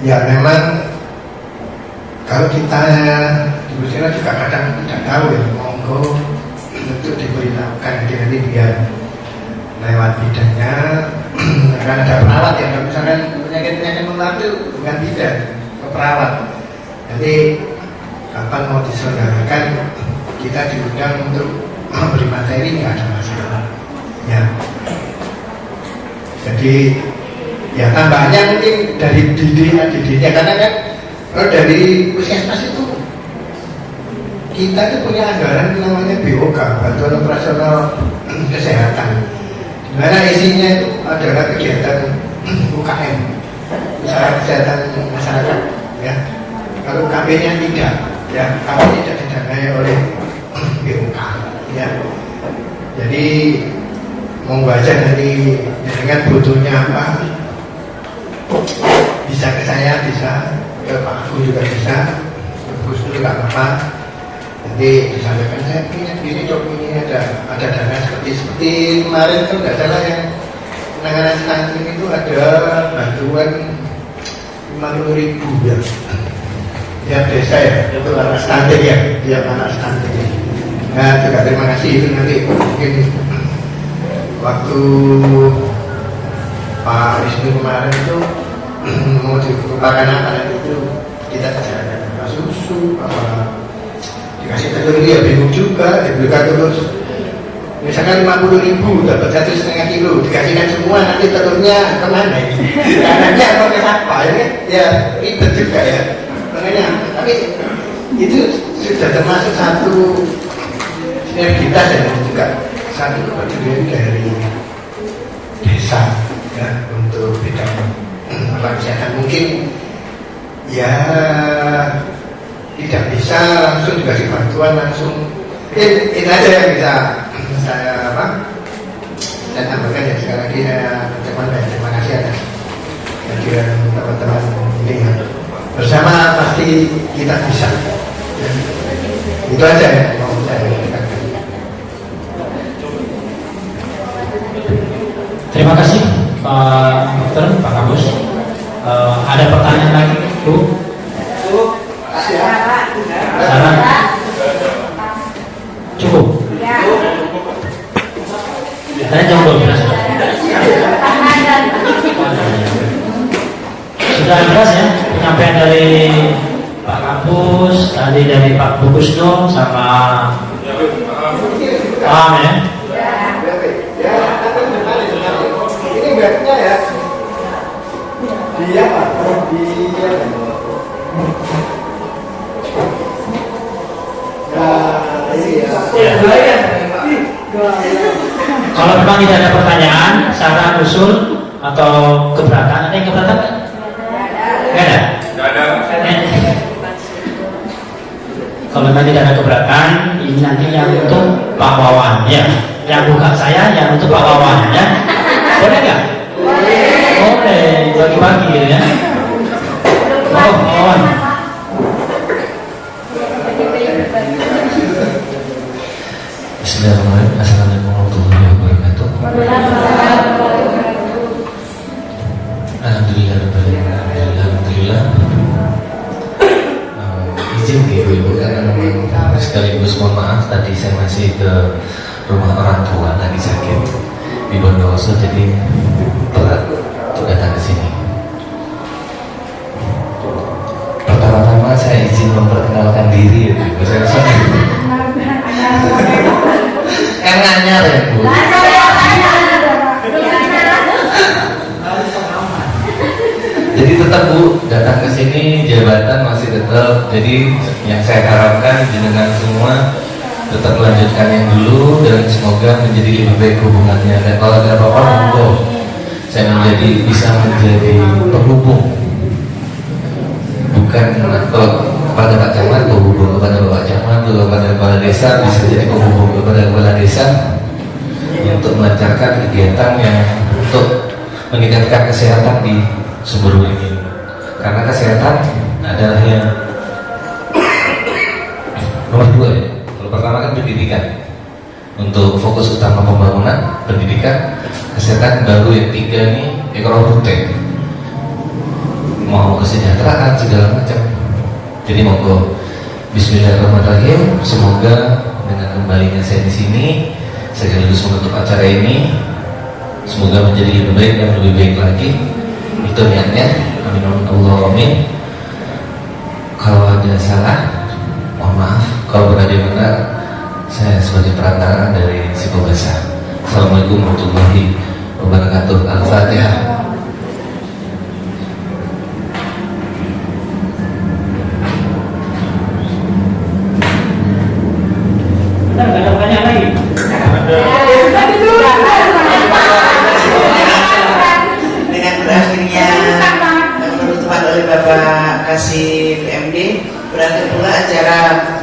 Ya memang kalau kita di Musira juga kadang tidak tahu ya, monggo untuk diberitahukan nanti biar lewat bidangnya. Karena ada perawat ya, kalau misalkan penyakit menular itu bukan bidan, ke perawat. Jadi kapan mau diselenggarakan kita diundang untuk memberi materi, nggak ada masalah ya. Jadi ya tambahnya mungkin dari didiknya, karena kan kalau dari puskesmas itu kita itu punya anggaran namanya BOK, Bantuan Operasional Kesehatan, dimana isinya itu adalah kegiatan UKM, usaha kesehatan masyarakat ya. Kalau KB-nya tidak ya, KB tidak didanai oleh BOK ya. Jadi monggo aja nanti dengan butuhnya apa bisa ke saya, bisa ke Pak Agung juga bisa, ke Gus Dur nggak apa-apa. Nanti disampaikan saya punya gini dok, ini ada dana seperti kemarin kan nggak salah yang penanganan stunting itu ada bantuan 50.000 ya. Tiap desa ya, itu anak stunting ya, tiap anak stunting. Nah juga terima kasih, itu nanti mungkin waktu Pak Wisnu kemarin itu mau dilupakan apa nanti itu kita bicarakan apa susu, apa dikasih telur dia bingung juga, dibelikan telur misalkan 50.000 dapat 1,5 kilo, dikasihkan semua, nanti telurnya kemana ini? Kanannya apa ke siapa ini? Ya ribet juga ya. Makanya tapi itu sudah termasuk satu sinergitas ya, juga satu kepedulian dari desa ya, untuk bidang apa kesehatan. Mungkin ya tidak bisa langsung dikasih bantuan langsung. Ini aja yang bisa saya tambahkan ya. Sekali lagi saya terima kasih atas kehadiran teman-teman ini ya. Bersama pasti kita bisa ya. Itu aja ya mau saya katakan. Terima kasih Pak Dokter, Pak Kabus. Ada pertanyaan lagi Bu? Sarah? Cukup? Saya jam 12. Sudah jelas ya penyampaian dari Pak Kabus, tadi dari Pak Bugusno sama Paham ya? Ya, ini webnya ya. Dia apa? Dia. Kalau memang tidak ada pertanyaan, saran, usul atau keberatan, ada yang keberatan? Nggak ada? Nggak ada. Kalau memang tidak ada keberatan, ini nanti yang untuk Pak Wawan, ya. Yang bukan saya, yang untuk Pak Wawan, ya. Boleh nggak? Boleh, bagi-bagi gitu ya. Oh, Pak Wawan. Bismillahirrahmanirrahim. Assalamualaikum warahmatullahi wabarakatuh. Alhamdulillah. Izin ibu-ibu karena memang sekaligus mohon maaf tadi saya masih ke rumah orang tua lagi sakit di Bondowoso, jadi telat untuk datang ke sini. Pertama-tama saya izin memperkenalkan diri ya Bu. Saya kan nganyar ya Bu. Jadi tetap Bu datang ke sini jabatan masih tetap. Jadi yang saya harapkan jenengan semua tetap melanjutkan yang dulu dan semoga menjadi lebih baik hubungannya. Dan kalau ada apa-apa monggo saya bisa menjadi penghubung. Bukan kalau kepada Pak Camat penghubung kepada Bapak Camat, kalau kepada kepala desa bisa jadi penghubung kepada kepala desa untuk melancarkan kegiatan yang untuk meningkatkan kesehatan di Sumberwulu ini. Karena kesehatan adalah yang nomor 2 ya. Kalau pertama kan pendidikan. Untuk fokus utama pembangunan pendidikan, kesehatan, baru yang 3 nih ekonomi, mau kesejahteraan segala macam. Jadi monggo Bismillahirrahmanirrahim. Semoga dengan kembalinya saya di sini sekaligus menutup acara ini, semoga menjadi lebih baik dan lebih baik lagi. Itu niatnya. Amin Allahumma amin. Kalau ada salah mohon maaf. Kalau berada benar, saya sebagai perantara dari Sipobasa. Assalamualaikum warahmatullahi wabarakatuh. Al-Fatihah. Nggak ada pertanyaan lagi? Dengan berakhirnya penutupan oleh Bapak Kasih PMD, berakhir pula acara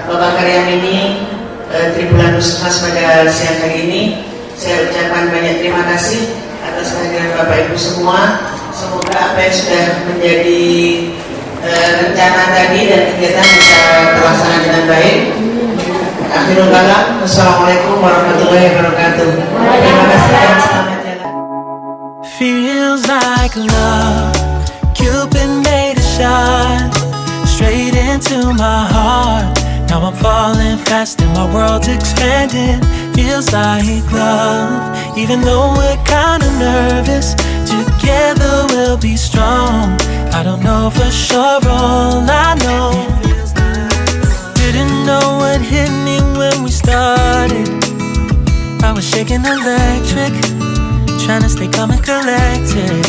Lomba Karya Mini Tribunanus Mas pada siang hari ini. Saya ucapkan banyak terima kasih atas kehadiran Bapak Ibu semua. Semoga apa yang sudah menjadi rencana tadi dan kegiatan bisa terlaksana dengan baik. Akhirul kalam, wassalamualaikum warahmatullahi wabarakatuh. Terima kasih dan selamat jalan. Feels like love, Cupid made a shot straight into my heart. Now I'm falling fast and my world's expanding. Feels like love, even though we're kinda nervous. Together we'll be strong. I don't know for sure, all I know. Didn't know what hit me when we started. I was shaking electric, trying to stay calm and collected.